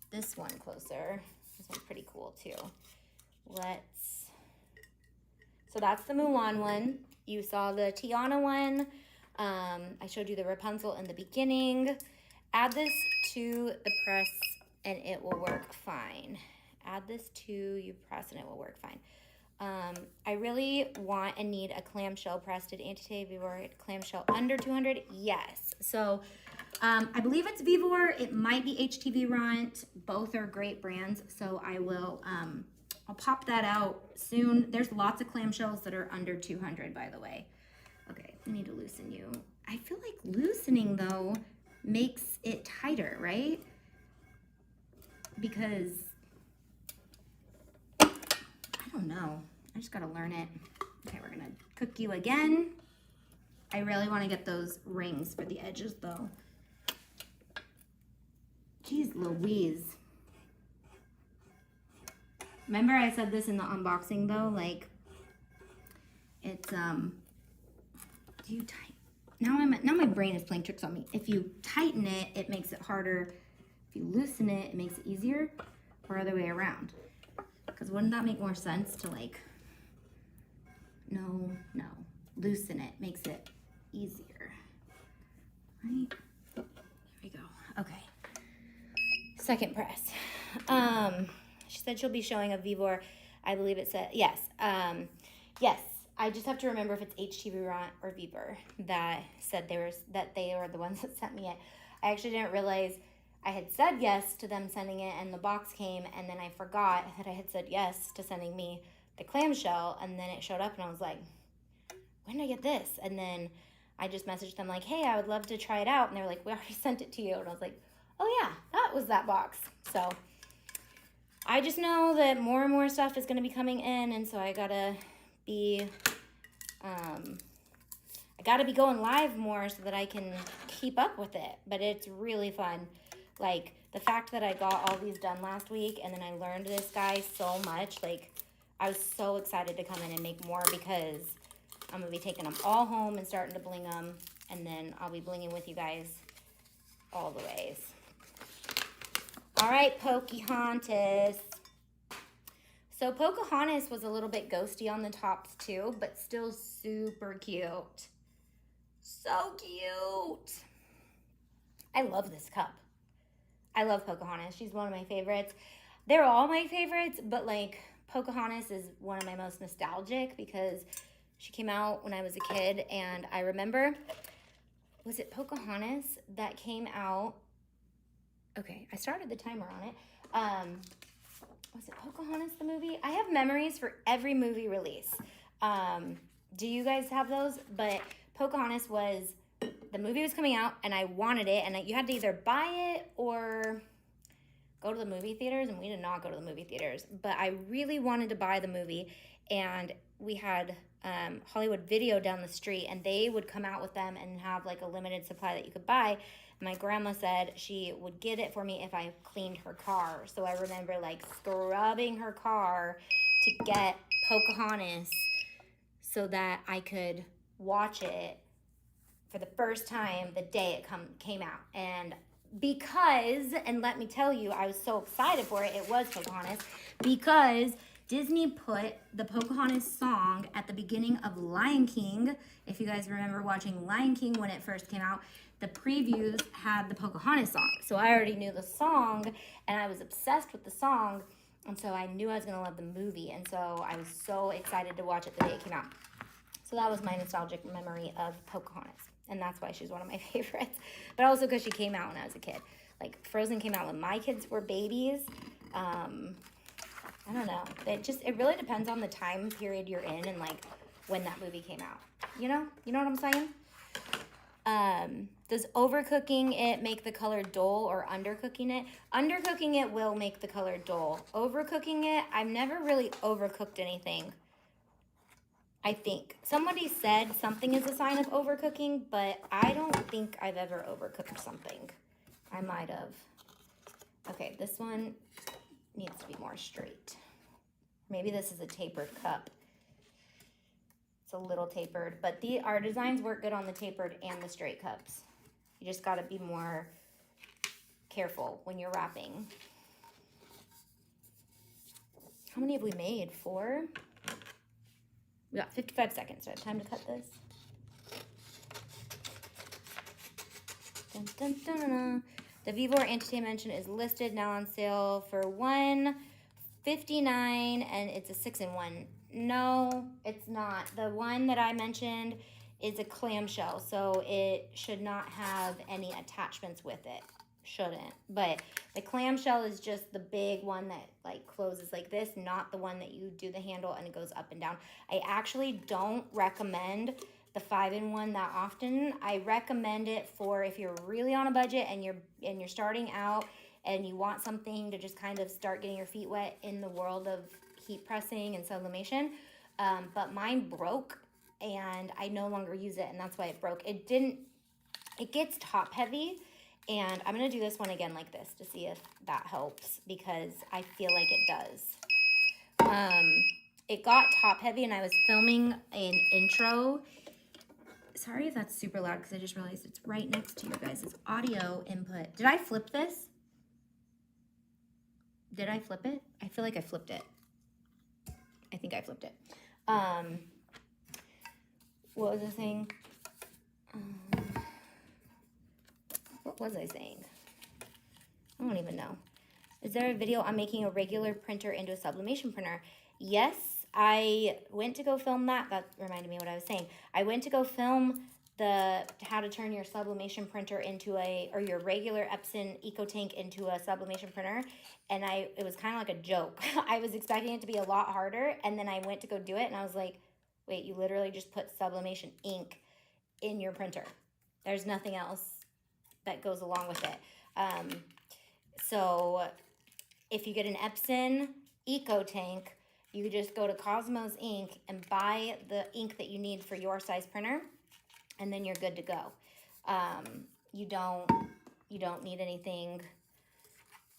this one closer. This one's pretty cool too. So that's the Mulan one. You saw the Tiana one. I showed you the Rapunzel in the beginning. Add this to the press and it will work fine. Add this to your press and it will work fine. I really want and need a clamshell press. Did Auntie Vivor clamshell under 200? Yes. So I believe it's Vivor. It might be HTV Ront. Both are great brands. So I will I'll pop that out soon. There's lots of clamshells that are under 200, by the way. Okay, I need to loosen you. I feel like loosening, though, makes it tighter, right? Because, I don't know. I just gotta learn it. Okay, we're gonna cook you again. I really wanna get those rings for the edges, though. Jeez Louise. Remember I said this in the unboxing, though? Like, it's, do you tighten? Now my brain is playing tricks on me. If you tighten it, it makes it harder. If you loosen it, it makes it easier, or other way around. Because wouldn't that make more sense to like, no, loosen it, makes it easier, right? There we go, okay. Second press. She said she'll be showing a Vivor, I believe it said, yes. Yes, I just have to remember if it's HTV or Vivor that said that they were the ones that sent me it. I actually didn't realize I had said yes to them sending it, and the box came, and then I forgot that I had said yes to sending me the clamshell, and then it showed up, and I was like, when did I get this? And then I just messaged them like, hey, I would love to try it out, and they're like, we already sent it to you, and I was like, oh yeah, that was that box. So I just know that more and more stuff is going to be coming in, and so I gotta be going live more so that I can keep up with it. But it's really fun. Like, the fact that I got all these done last week, and then I learned this guy so much, like, I was so excited to come in and make more, because I'm going to be taking them all home and starting to bling them, and then I'll be blinging with you guys all the ways. All right, Pocahontas. So Pocahontas was a little bit ghosty on the tops too, but still super cute. So cute. I love this cup. I love Pocahontas. She's one of my favorites. They're all my favorites, but like Pocahontas is one of my most nostalgic because she came out when I was a kid, and I remember, was it Pocahontas that came out? Okay, I started the timer on it. Was it Pocahontas the movie? I have memories for every movie release. Do you guys have those? But Pocahontas was, the movie was coming out, and I wanted it, and you had to either buy it or go to the movie theaters, and we did not go to the movie theaters. But I really wanted to buy the movie, and we had Hollywood Video down the street, and they would come out with them and have like a limited supply that you could buy. My grandma said she would get it for me if I cleaned her car. So I remember like scrubbing her car to get Pocahontas so that I could watch it for the first time the day it came out. And because, and let me tell you, I was so excited for it, it was Pocahontas, because Disney put the Pocahontas song at the beginning of Lion King. If you guys remember watching Lion King when it first came out, the previews had the Pocahontas song. So I already knew the song, and I was obsessed with the song, and so I knew I was gonna love the movie, and so I was so excited to watch it the day it came out. So that was my nostalgic memory of Pocahontas, and that's why she's one of my favorites. But also because she came out when I was a kid. Like, Frozen came out when my kids were babies. I don't know. It really depends on the time period you're in and, like, when that movie came out. You know? You know what I'm saying? Does overcooking it make the color dull or undercooking it? Undercooking it will make the color dull. Overcooking it, I've never really overcooked anything. I think. Somebody said something is a sign of overcooking, but I don't think I've ever overcooked something. I might have. Okay, this one needs to be more straight. Maybe this is a tapered cup. It's a little tapered, but our designs work good on the tapered and the straight cups. You just gotta be more careful when you're wrapping. How many have we made? 4? We got 55 seconds. Do I have time to cut this? Dun, dun, dun, dun, dun. The Vivor Anti-Mention is listed now on sale for $159, and it's a 6-in-1. No, it's not. The one that I mentioned is a clamshell, so it should not have any attachments with it. shouldn't. But the clamshell is just the big one that like closes like this, not the one that you do the handle and it goes up and down. I actually don't recommend the 5-in-1 that often. I recommend it for if you're really on a budget and you're starting out and you want something to just kind of start getting your feet wet in the world of heat pressing and sublimation. But mine broke and I no longer use it, and that's why it broke. It gets top heavy, and I'm gonna do this one again like this to see if that helps, because I feel like it does. It got top heavy and I was filming an intro. Sorry if that's super loud because I just realized it's right next to your guys' audio input. Did I flip this? Did I flip it? I feel like I flipped it. I think I flipped it. What was I saying? What was I saying? I don't even know. Is there a video on making a regular printer into a sublimation printer? Yes, I went to go film that. That reminded me what I was saying. I went to go film the how to turn your sublimation printer into or your regular Epson EcoTank into a sublimation printer, and it was kind of like a joke. I was expecting it to be a lot harder, and then I went to go do it, and I was like, wait, you literally just put sublimation ink in your printer. There's nothing else that goes along with it. So if you get an Epson EcoTank, you just go to Cosmos Ink and buy the ink that you need for your size printer, and then you're good to go. You don't need anything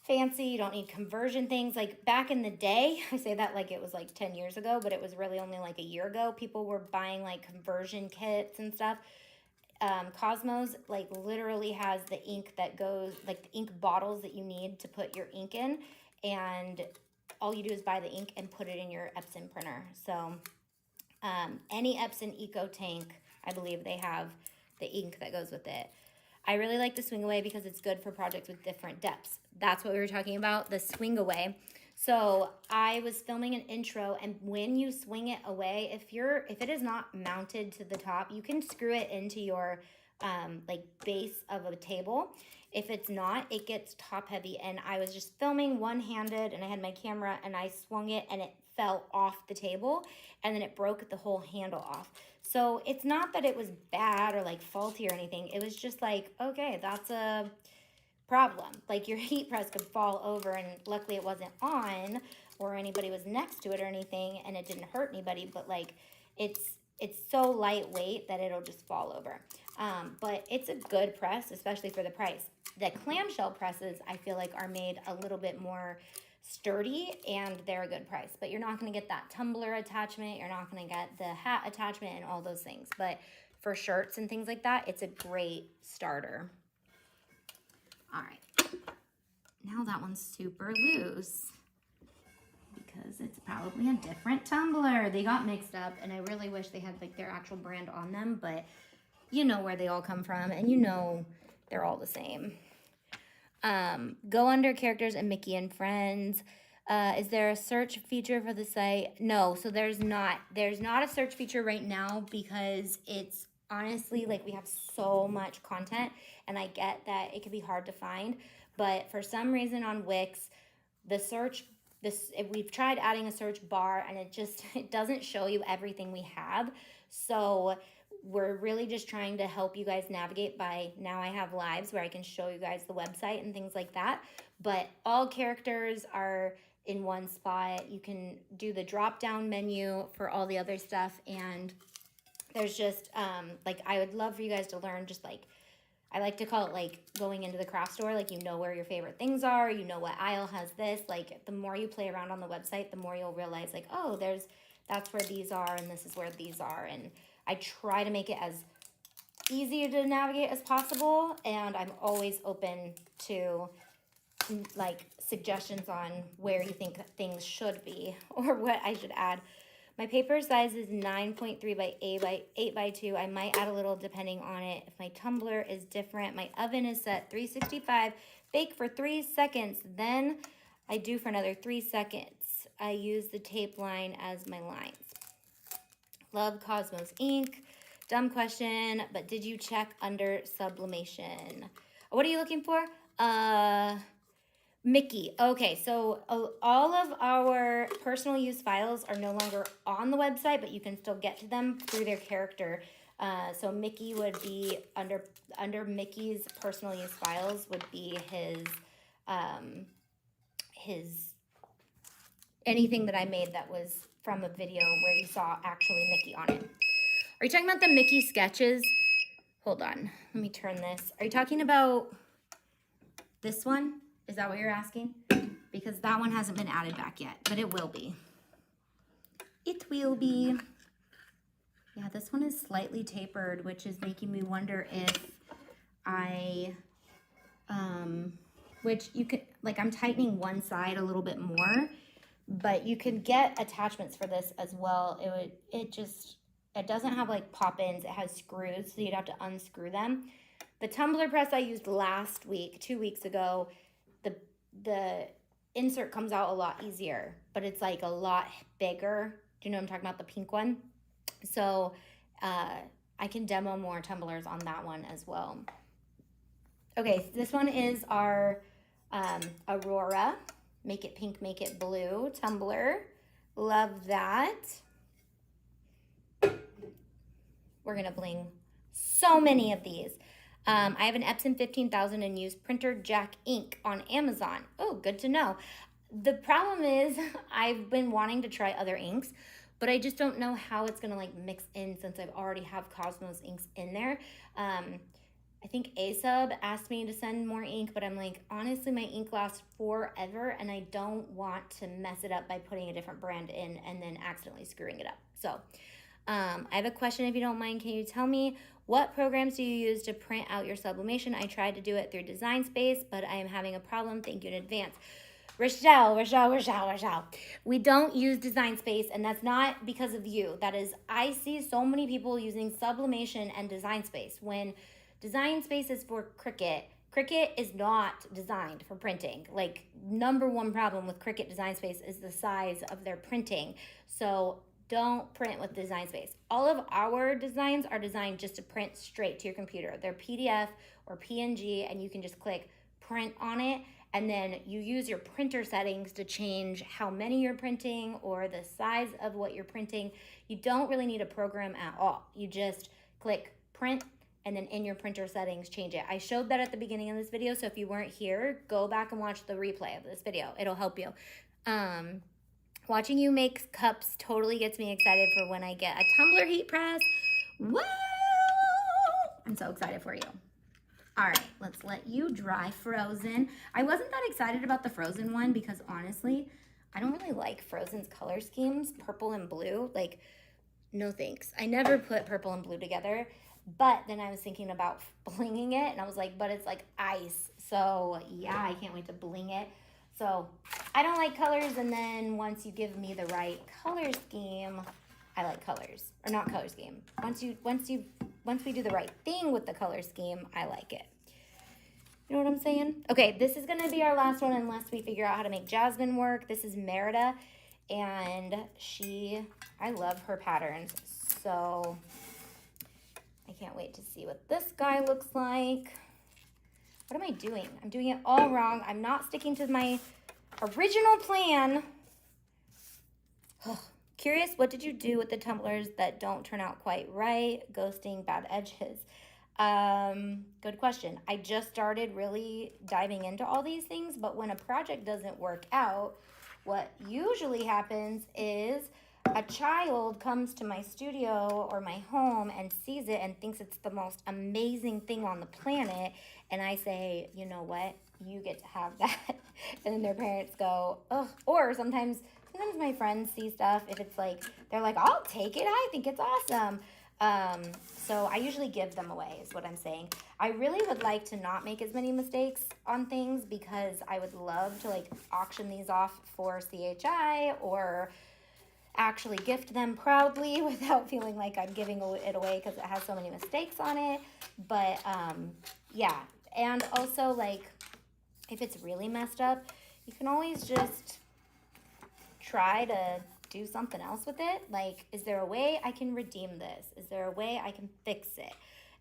fancy. You don't need conversion things. Like back in the day, I say that like it was like 10 years ago, but it was really only like a year ago. People were buying like conversion kits and stuff. Cosmos like literally has the ink that goes, like the ink bottles that you need to put your ink in, and all you do is buy the ink and put it in your Epson printer. So any Epson EcoTank, I believe they have the ink that goes with it. I really like the swing away because it's good for projects with different depths. That's what we were talking about, the swing away. So I was filming an intro, and when you swing it away, if it is not mounted to the top, you can screw it into your like base of a table. If it's not, it gets top heavy, and I was just filming one-handed, and I had my camera, and I swung it, and it fell off the table, and then it broke the whole handle off. So it's not that it was bad or like faulty or anything. It was just like, okay, that's a problem. Like your heat press could fall over, and luckily it wasn't on or anybody was next to it or anything, and it didn't hurt anybody, but like it's so lightweight that it'll just fall over. But it's a good press, especially for the price. The clamshell presses, I feel like, are made a little bit more sturdy, and they're a good price. But you're not going to get that tumbler attachment. You're not going to get the hat attachment and all those things. But for shirts and things like that, it's a great starter. All right. Now that one's super loose because it's probably a different tumbler. They got mixed up, and I really wish they had like their actual brand on them, but you know where they all come from, and you know they're all the same. Go under characters and Mickey and Friends. Is there a search feature for the site? No, so there's not a search feature right now because it's honestly like we have so much content, and I get that it can be hard to find, but for some reason on Wix, we've tried adding a search bar, and it doesn't show you everything we have. So we're really just trying to help you guys navigate by now I have lives where I can show you guys the website and things like that. But all characters are in one spot. You can do the drop down menu for all the other stuff. And there's just, like, I would love for you guys to learn just like, I like to call it like going into the craft store. Like, you know where your favorite things are, you know what aisle has this. Like, the more you play around on the website, the more you'll realize like, oh, that's where these are, and this is where these are. And I try to make it as easy to navigate as possible, and I'm always open to like suggestions on where you think things should be or what I should add. My paper size is 9.3 by 8 by 2. I might add a little depending on it. If my tumbler is different, my oven is set 365, bake for 3 seconds, then I do for another 3 seconds. I use the tape line as my lines. Love Cosmos ink. Dumb question, but did you check under sublimation? What are you looking for? Mickey. Okay, so all of our personal use files are no longer on the website, but you can still get to them through their character. So Mickey would be under Mickey's personal use files would be his anything that I made that was from a video where you saw actually Mickey on it. Are you talking about the Mickey sketches? Hold on, let me turn this. Are you talking about this one? Is that what you're asking? Because that one hasn't been added back yet, but it will be. It will be. Yeah, this one is slightly tapered, which is making me wonder if which you could, like I'm tightening one side a little bit more, but you can get attachments for this as well. It doesn't have like pop-ins, it has screws, so you'd have to unscrew them. The tumbler press I used last week, 2 weeks ago, the insert comes out a lot easier, but it's like a lot bigger. Do you know what I'm talking about? The pink one. So I can demo more tumblers on that one as well. Okay, so this one is our Aurora, Make It Pink, Make It Blue tumbler. Love that. We're gonna bling so many of these. I have an Epson 15,000 and use printer Jack ink on Amazon. Oh, good to know. The problem is I've been wanting to try other inks, but I just don't know how it's gonna like mix in since I've already have Cosmos inks in there. I think ASub asked me to send more ink, but I'm like, honestly, my ink lasts forever and I don't want to mess it up by putting a different brand in and then accidentally screwing it up. So I have a question if you don't mind. Can you tell me what programs do you use to print out your sublimation? I tried to do it through Design Space, but I am having a problem. Thank you in advance. Rochelle. We don't use Design Space, and that's not because of you. That is, I see so many people using Sublimation and Design Space when Design Space is for Cricut. Cricut is not designed for printing. Like, number one problem with Cricut Design Space is the size of their printing. So don't print with Design Space. All of our designs are designed just to print straight to your computer. They're PDF or PNG, and you can just click print on it, and then you use your printer settings to change how many you're printing or the size of what you're printing. You don't really need a program at all. You just click print, and then in your printer settings, change it. I showed that at the beginning of this video, so if you weren't here, go back and watch the replay of this video. It'll help you. Watching you make cups totally gets me excited for when I get a tumbler heat press. Woo! I'm so excited for you. All right, let's let you dry frozen. I wasn't that excited about the frozen one because honestly, I don't really like frozen's color schemes, purple and blue. Like, no thanks. I never put purple and blue together, but then I was thinking about blinging it and I was like, but it's like ice. So yeah, I can't wait to bling it. So I don't like colors, and then once you give me the right color scheme, I like colors. Or not color scheme. Once we do the right thing with the color scheme, I like it. You know what I'm saying? Okay, this is gonna be our last one unless we figure out how to make Jasmine work. This is Merida, and I love her patterns. So I can't wait to see what this guy looks like. What am I doing? I'm doing it all wrong. I'm not sticking to my original plan. Curious, what did you do with the tumblers that don't turn out quite right? Ghosting, bad edges. Good question. I just started really diving into all these things, but when a project doesn't work out, what usually happens is a child comes to my studio or my home and sees it and thinks it's the most amazing thing on the planet. And I say, you know what? You get to have that. And then their parents go, ugh. Or sometimes my friends see stuff. If it's like, they're like, I'll take it. I think it's awesome. So I usually give them away is what I'm saying. I really would like to not make as many mistakes on things because I would love to like auction these off for CHI or actually gift them proudly without feeling like I'm giving it away because it has so many mistakes on it. But yeah, and also like if it's really messed up, you can always just try to do something else with it. Like, is there a way I can redeem this? Is there a way I can fix it?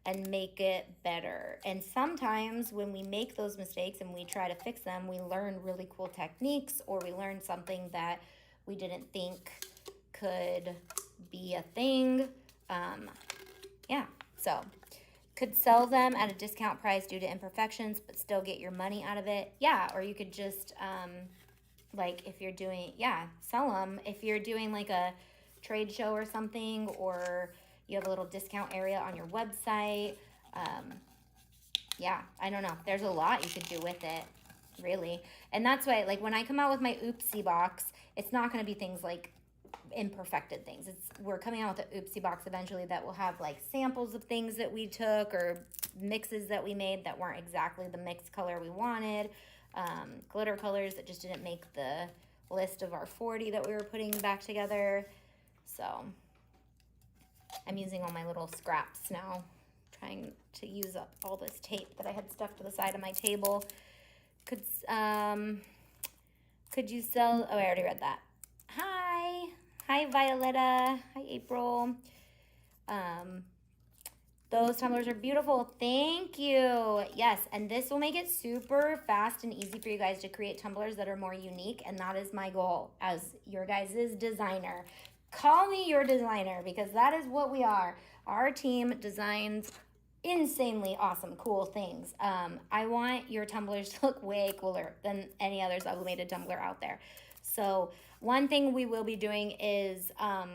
and make it better. And sometimes when we make those mistakes and we try to fix them, we learn really cool techniques, or we learn something that we didn't think could be a thing. Yeah, so could sell them at a discount price due to imperfections, but still get your money out of it. Yeah, or you could just, like if you're doing, sell them. If you're doing like a trade show or something, or you have a little discount area on your website. Yeah, I don't know. There's a lot you could do with it, really. And that's why, like, when I come out with my oopsie box, it's not going to be things like imperfected things. We're coming out with an oopsie box eventually that will have like samples of things that we took, or mixes that we made that weren't exactly the mix color we wanted, glitter colors that just didn't make the list of our 40 that we were putting back together. So I'm using all my little scraps now, trying to use up all this tape that I had stuck to the side of my table. Could you sell, oh, I already read that. Hi Violetta, hi April. Those tumblers are beautiful, thank you. Yes, and this will make it super fast and easy for you guys to create tumblers that are more unique, and that is my goal as your guys' designer. Call me your designer, because that is what we are. Our team designs insanely awesome, cool things. I want your tumblers to look way cooler than any other sublimated tumbler out there. So one thing we will be doing is I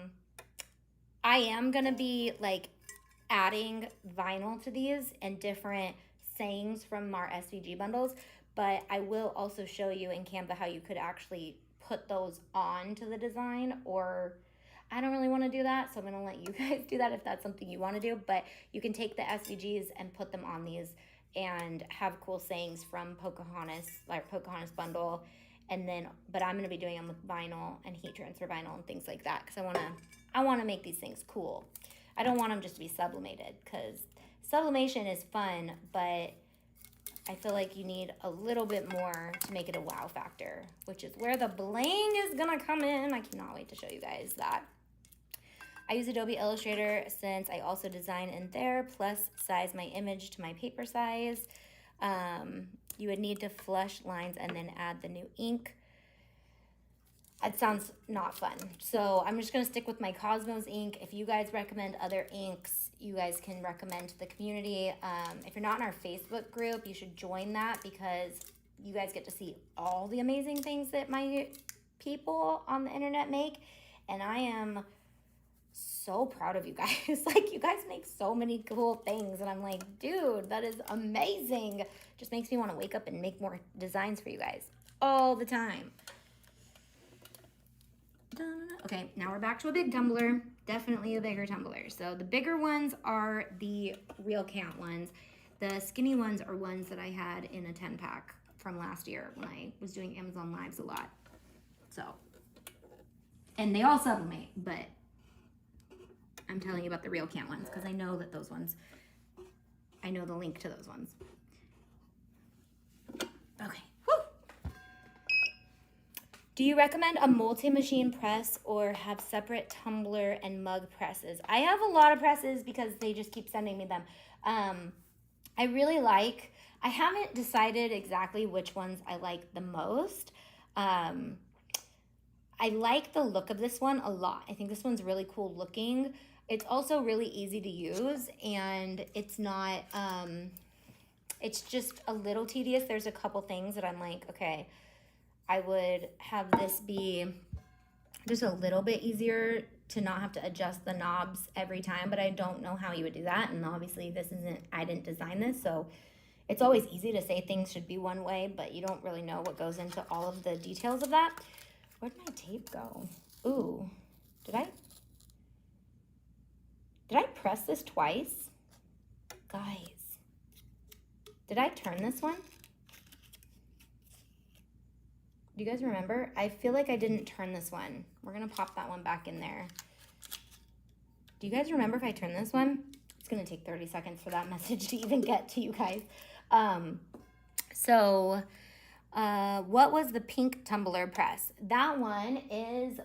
am going to be like adding vinyl to these and different sayings from our SVG bundles, but I will also show you in Canva how you could actually put those on to the design, or I don't really want to do that, so I'm going to let you guys do that if that's something you want to do, but you can take the SVGs and put them on these and have cool sayings from Pocahontas, like Pocahontas bundle, and then, but I'm going to be doing them with vinyl and heat transfer vinyl and things like that, because I want to make these things cool. I don't want them just to be sublimated, because sublimation is fun, but I feel like you need a little bit more to make it a wow factor, which is where the bling is gonna come in. I cannot wait to show you guys that. I use Adobe Illustrator since I also design in there, plus size my image to my paper size. You would need to flush lines and then add the new ink. It sounds not fun. So I'm just gonna stick with my Cosmos ink. If you guys recommend other inks, you guys can recommend to the community. If you're not in our Facebook group, you should join that, because you guys get to see all the amazing things that my people on the internet make. And I am so proud of you guys. Like, you guys make so many cool things, and I'm like, dude, that is amazing. Just makes me want to wake up and make more designs for you guys all the time. Okay, now we're back to a big tumbler. Definitely a bigger tumbler. So the bigger ones are the real count ones. The skinny ones are ones that I had in a 10-pack from last year when I was doing Amazon Lives a lot. So, and they all sublimate, but I'm telling you about the real count ones because I know that those ones, I know the link to those ones. Okay. Do you recommend a multi-machine press or have separate tumbler and mug presses? I have a lot of presses because they just keep sending me them. I really like, I haven't decided exactly which ones I like the most. I like the look of this one a lot. I think this one's really cool looking. It's also really easy to use, and it's not, it's just a little tedious. There's a couple things that I'm like, okay, I would have this be just a little bit easier to not have to adjust the knobs every time, but I don't know how you would do that. And obviously this isn't, I didn't design this, so it's always easy to say things should be one way, but you don't really know what goes into all of the details of that. Where'd my tape go? Ooh, did I press this twice? Guys, did I turn this one? Do you guys remember? I feel like I didn't turn this one. We're gonna pop that one back in there. Do you guys remember if I turned this one? It's gonna take 30 seconds for that message to even get to you guys. What was the pink tumbler press? That one is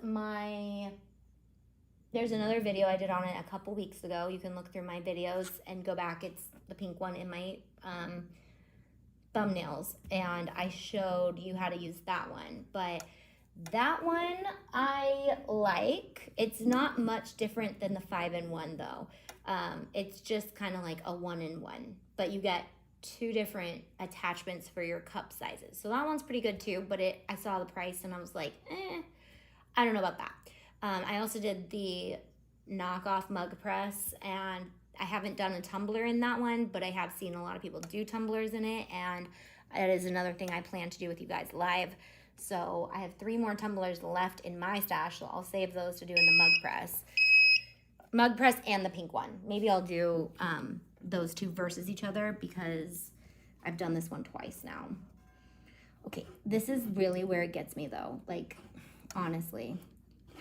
There's another video I did on it a couple weeks ago. You can look through my videos and go back. It's the pink one in my thumbnails, and I showed you how to use that one. But that one I like. It's not much different than the 5-in-1 though. It's just kind of like a 1-in-1, but you get 2 different attachments for your cup sizes. So that one's pretty good too, but I saw the price and I was like, I don't know about that. I also did the knockoff mug press, and I haven't done a tumbler in that one, but I have seen a lot of people do tumblers in it, and that is another thing I plan to do with you guys live. So I have 3 more tumblers left in my stash, so I'll save those to do in the mug press. Mug press and the pink one. Maybe I'll do those 2 versus each other because I've done this one twice now. Okay, this is really where it gets me though. Like, honestly,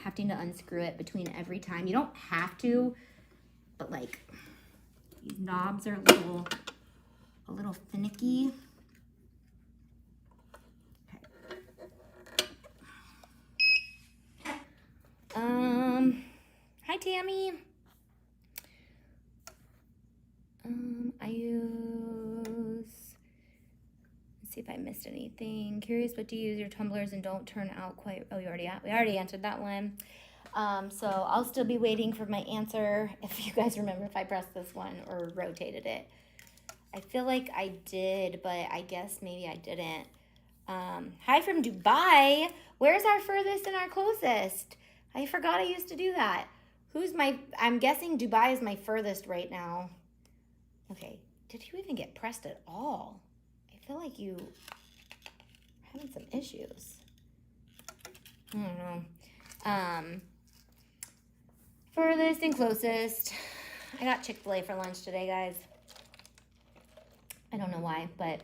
having to unscrew it between every time. You don't have to, but like, these knobs are a little finicky. Hi Tammy. I use, let's see if I missed anything. Curious what to use your tumblers and don't turn out quite, we already answered that one. So I'll still be waiting for my answer if you guys remember if I pressed this one or rotated it. I feel like I did, but I guess maybe I didn't. Hi from Dubai. Where's our furthest and our closest? I forgot I used to do that. I'm guessing Dubai is my furthest right now. Okay, did you even get pressed at all? I feel like you are having some issues. I don't know. Furthest and closest. I got Chick-fil-A for lunch today, guys. I don't know why, but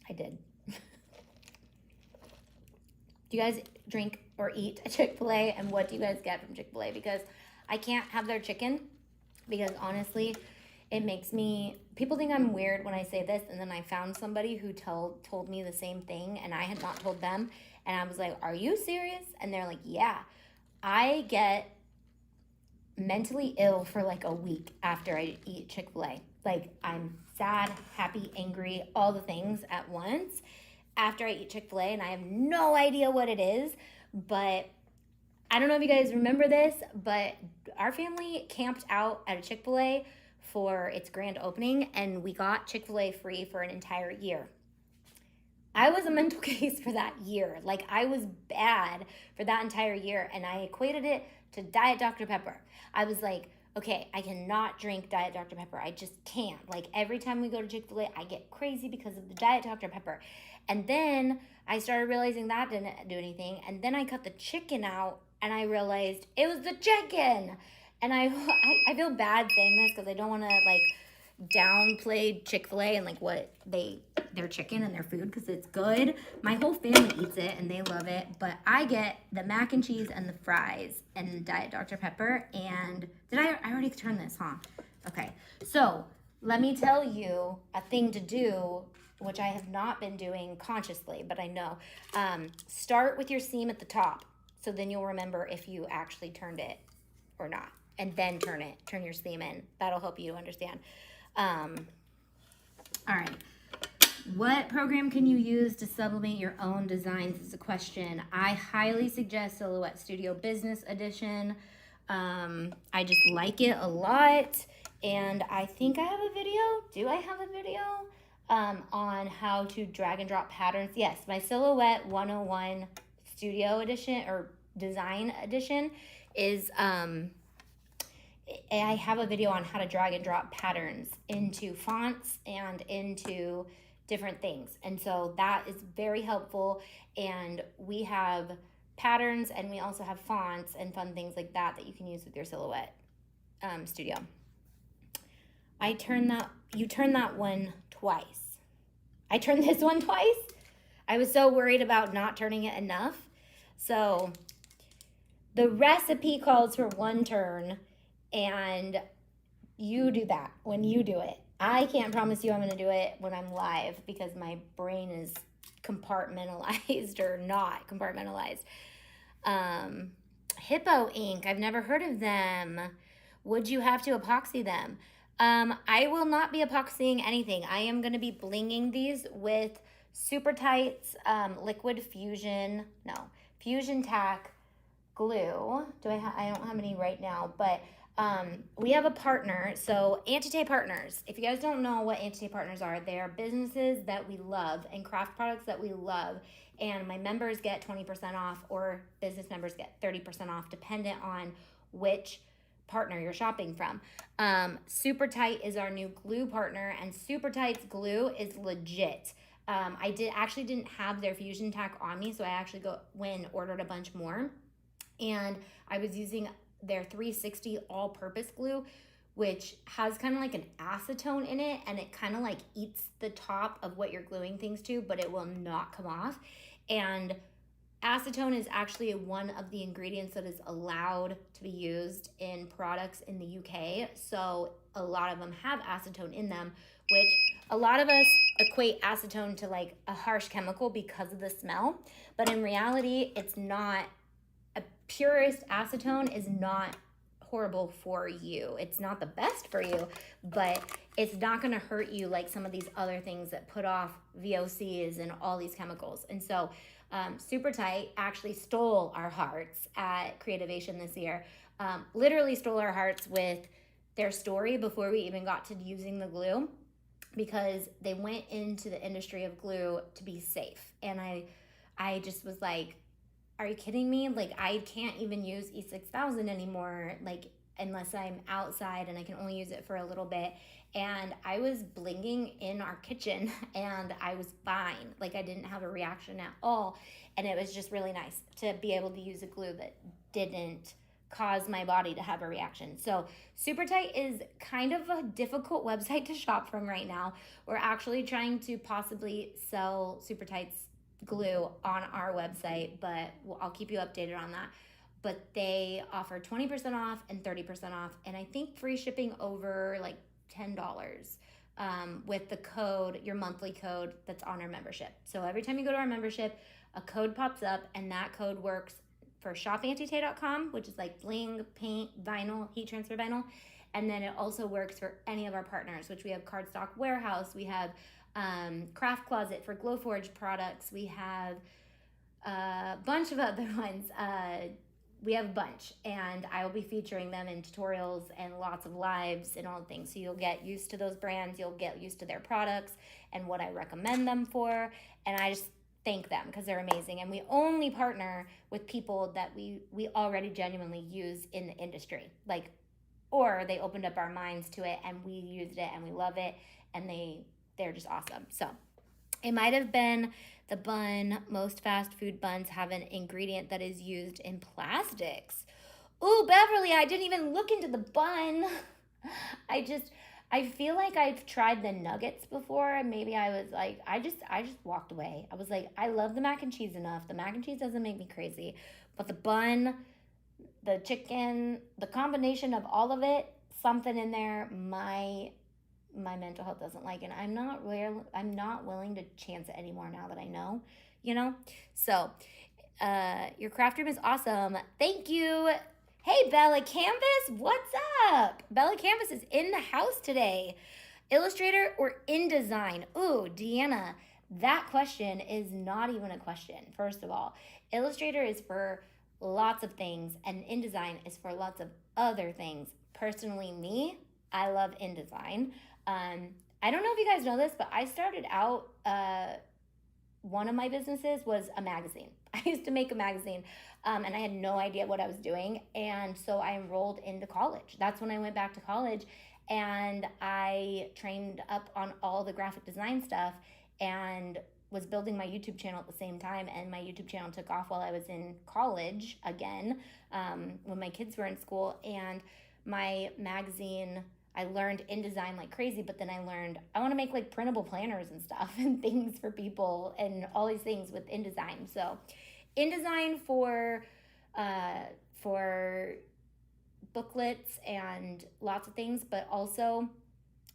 I did. Do you guys drink or eat at Chick-fil-A? And what do you guys get from Chick-fil-A? Because I can't have their chicken because honestly, it makes me, people think I'm weird when I say this, and then I found somebody who told me the same thing, and I had not told them, and I was like, are you serious? And they're like, yeah. I get mentally ill for like a week after I eat Chick-fil-A. Like, I'm sad, happy, angry, all the things at once after I eat Chick-fil-A, and I have no idea what it is, but I don't know if you guys remember this, but our family camped out at a Chick-fil-A for its grand opening, and we got Chick-fil-A free for an entire year. I was a mental case for that year. Like, I was bad for that entire year, and I equated it to Diet Dr. Pepper. I was like, okay, I cannot drink Diet Dr. Pepper. I just can't. Like, every time we go to Chick-fil-A, I get crazy because of the Diet Dr. Pepper. And then I started realizing that didn't do anything, and then I cut the chicken out, and I realized it was the chicken. And I feel bad saying this because I don't want to like downplay Chick-fil-A and like what their chicken and their food, because it's good. My whole family eats it and they love it, but I get the mac and cheese and the fries and Diet Dr. Pepper. And I already turned this, huh? Okay, so let me tell you a thing to do, which I have not been doing consciously, but I know. Start with your seam at the top, so then you'll remember if you actually turned it or not. And then turn your seam in. That'll help you understand. All right. What program can you use to sublimate your own designs is a question. I highly suggest Silhouette Studio Business Edition. I just like it a lot. And I think I have a video. Do I have a video? On how to drag and drop patterns. Yes, my Silhouette 101 Studio Edition or Design Edition is... I have a video on how to drag and drop patterns into fonts and into different things. And so that is very helpful. And we have patterns and we also have fonts and fun things like that that you can use with your Silhouette Studio. You turned that one twice. I turned this one twice. I was so worried about not turning it enough. So the recipe calls for one turn. And you do that when you do it. I can't promise you I'm going to do it when I'm live because my brain is compartmentalized or not compartmentalized. Hippo ink. I've never heard of them. Would you have to epoxy them? I will not be epoxying anything. I am going to be blinging these with Super Tights liquid fusion, no, fusion tack glue. I don't have any right now, but we have a partner. So Auntie Partners, if you guys don't know what Auntie Partners are, they are businesses that we love and craft products that we love. And my members get 20% off, or business members get 30% off, dependent on which partner you're shopping from. Super Tight is our new glue partner, and Super Tight's glue is legit. I didn't have their fusion tack on me, so I actually went and ordered a bunch more. And I was using their 360 all-purpose glue, which has kind of like an acetone in it, and it kind of like eats the top of what you're gluing things to, but it will not come off. And acetone is actually one of the ingredients that is allowed to be used in products in the UK. So a lot of them have acetone in them, which a lot of us equate acetone to like a harsh chemical because of the smell. But in reality, it's not. A purest acetone is not horrible for you. It's not the best for you, but it's not going to hurt you like some of these other things that put off VOCs and all these chemicals. And so Super Tight actually stole our hearts at Creativation this year. Literally stole our hearts with their story before we even got to using the glue, because they went into the industry of glue to be safe. And I just was like, are you kidding me? Like, I can't even use E6000 anymore, like, unless I'm outside, and I can only use it for a little bit. And I was blinging in our kitchen and I was fine. Like, I didn't have a reaction at all. And it was just really nice to be able to use a glue that didn't cause my body to have a reaction. So Super Tight is kind of a difficult website to shop from right now. We're actually trying to possibly sell Super Tight's glue on our website, but I'll keep you updated on that. But they offer 20% off and 30% off, and I think free shipping over like $10 with the code, your monthly code that's on our membership. So every time you go to our membership, a code pops up, and that code works for shopantietay.com, which is like bling, paint, vinyl, heat transfer vinyl. And then it also works for any of our partners, which we have Cardstock Warehouse, we have Craft Closet for Glowforge products. We have a bunch of other ones. We have a bunch, and I will be featuring them in tutorials and lots of lives and all the things. So you'll get used to those brands. You'll get used to their products and what I recommend them for. And I just thank them because they're amazing. And we only partner with people that we already genuinely use in the industry. Like, or they opened up our minds to it and we used it and we love it, and they're just awesome. So it might have been the bun. Most fast food buns have an ingredient that is used in plastics. Ooh, Beverly, I didn't even look into the bun. I feel like I've tried the nuggets before, and maybe I was like, I just walked away. I was like, I love the mac and cheese enough. The mac and cheese doesn't make me crazy, but the bun, the chicken, the combination of all of it, something in there, my mental health doesn't like, and I'm not willing to chance it anymore now that I know, So your craft room is awesome. Thank you. Hey, Bella Canvas, what's up? Bella Canvas is in the house today. Illustrator or InDesign? Ooh, Deanna, that question is not even a question. First of all, Illustrator is for lots of things, and InDesign is for lots of other things. Personally, I love InDesign. I don't know if you guys know this, but I started out, one of my businesses was a magazine. I used to make a magazine, and I had no idea what I was doing. And so I enrolled into college. That's when I went back to college, and I trained up on all the graphic design stuff and was building my YouTube channel at the same time. And my YouTube channel took off while I was in college again, when my kids were in school. And my magazine, I learned InDesign like crazy, but then I learned I want to make like printable planners and stuff and things for people and all these things with InDesign. So InDesign for booklets and lots of things, but also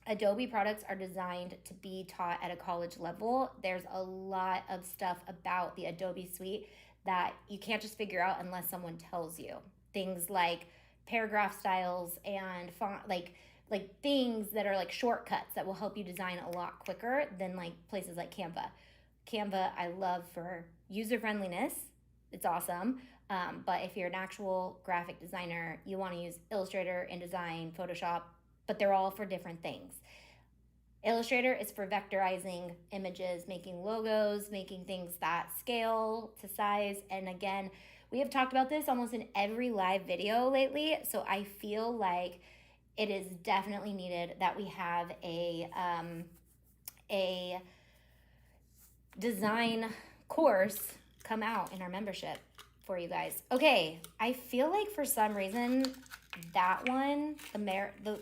Adobe products are designed to be taught at a college level. There's a lot of stuff about the Adobe suite that you can't just figure out unless someone tells you. Things like paragraph styles and font, like things that are like shortcuts that will help you design a lot quicker than like places like Canva. Canva I love for user friendliness. It's awesome. But if you're an actual graphic designer, you want to use Illustrator, InDesign, Photoshop, but they're all for different things. Illustrator is for vectorizing images, making logos, making things that scale to size. And again, we have talked about this almost in every live video lately. So I feel like it is definitely needed that we have a design course come out in our membership for you guys. Okay, I feel like for some reason that one,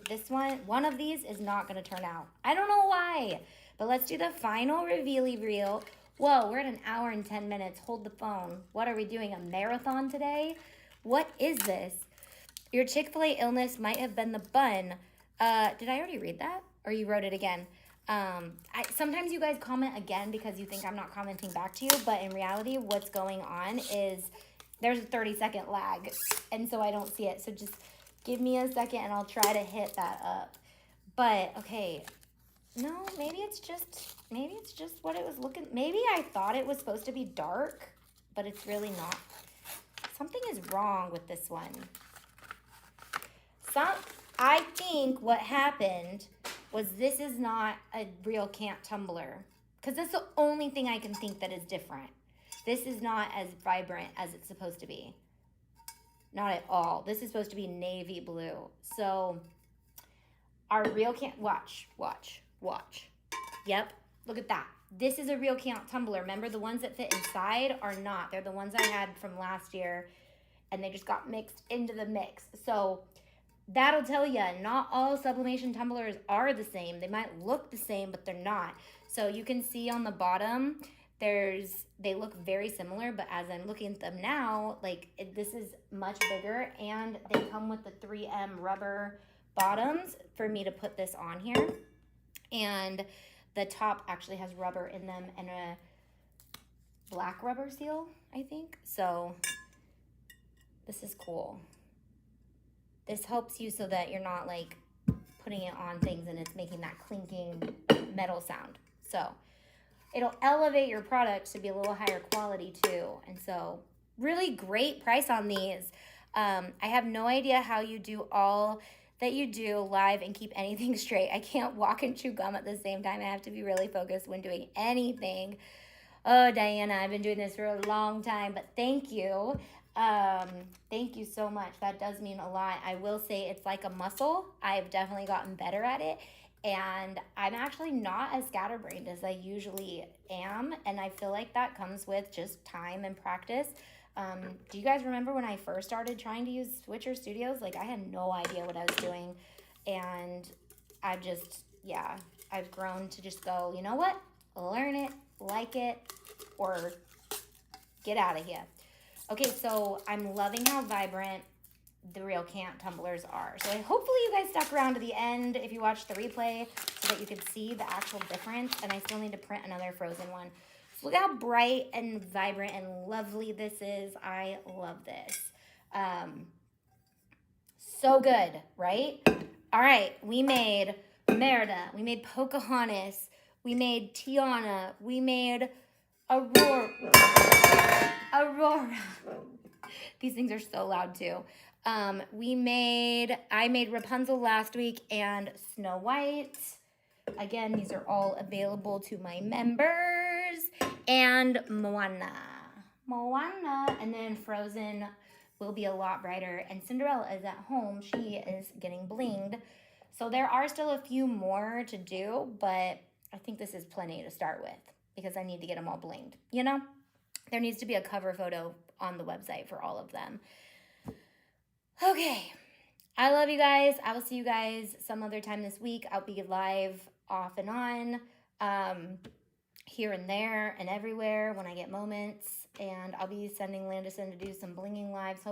this one of these is not gonna turn out. I don't know why, but let's do the final reveal-y reel. Whoa, we're at an hour and 10 minutes. Hold the phone. What are we doing, a marathon today? What is this? Your Chick-fil-A illness might have been the bun. Did I already read that? Or you wrote it again? Sometimes you guys comment again because you think I'm not commenting back to you, but in reality, what's going on is there's a 30-second lag, and so I don't see it. So just give me a second, and I'll try to hit that up. But, okay, no, maybe it's just what it was looking. Maybe I thought it was supposed to be dark, but it's really not. Something is wrong with this one. I think what happened was this is not a real Cant tumbler, because that's the only thing I can think that is different. This is not as vibrant as it's supposed to be. Not at all. This is supposed to be navy blue. So our real Cant, watch. Yep, look at that. This is a real Cant tumbler. Remember, the ones that fit inside are not. They're the ones I had from last year, and they just got mixed into the mix. So that'll tell you not all sublimation tumblers are the same. They might look the same, but they're not. So you can see on the bottom, they look very similar, but as I'm looking at them now, this is much bigger, and they come with the 3M rubber bottoms for me to put this on here. And the top actually has rubber in them and a black rubber seal, I think. So this is cool. This helps you so that you're not like putting it on things and it's making that clinking metal sound. So it'll elevate your product to be a little higher quality too. And so really great price on these. I have no idea how you do all that you do live and keep anything straight. I can't walk and chew gum at the same time. I have to be really focused when doing anything. Oh, Diana, I've been doing this for a long time, but thank you. Thank you so much. That does mean a lot. I will say it's like a muscle. I've definitely gotten better at it, and I'm actually not as scatterbrained as I usually am, and I feel like that comes with just time and practice. Do you guys remember when I first started trying to use Switcher Studios? Like, I had no idea what I was doing, and I've grown to just go, you know what? Learn it, like it, or get out of here. Okay, so I'm loving how vibrant the real Cant tumblers are. So hopefully you guys stuck around to the end if you watched the replay so that you could see the actual difference. And I still need to print another frozen one. So look how bright and vibrant and lovely this is. I love this. So good, right? All right, we made Merida. We made Pocahontas. We made Tiana. We made Aurora. These things are so loud too. I made Rapunzel last week and Snow White. Again, these are all available to my members. And Moana. And then Frozen will be a lot brighter. And Cinderella is at home. She is getting blinged. So there are still a few more to do, but I think this is plenty to start with because I need to get them all blinged, you know? There needs to be a cover photo on the website for all of them. Okay. I love you guys. I will see you guys some other time this week. I'll be live off and on, here and there and everywhere when I get moments. And I'll be sending Landison to do some blinging lives.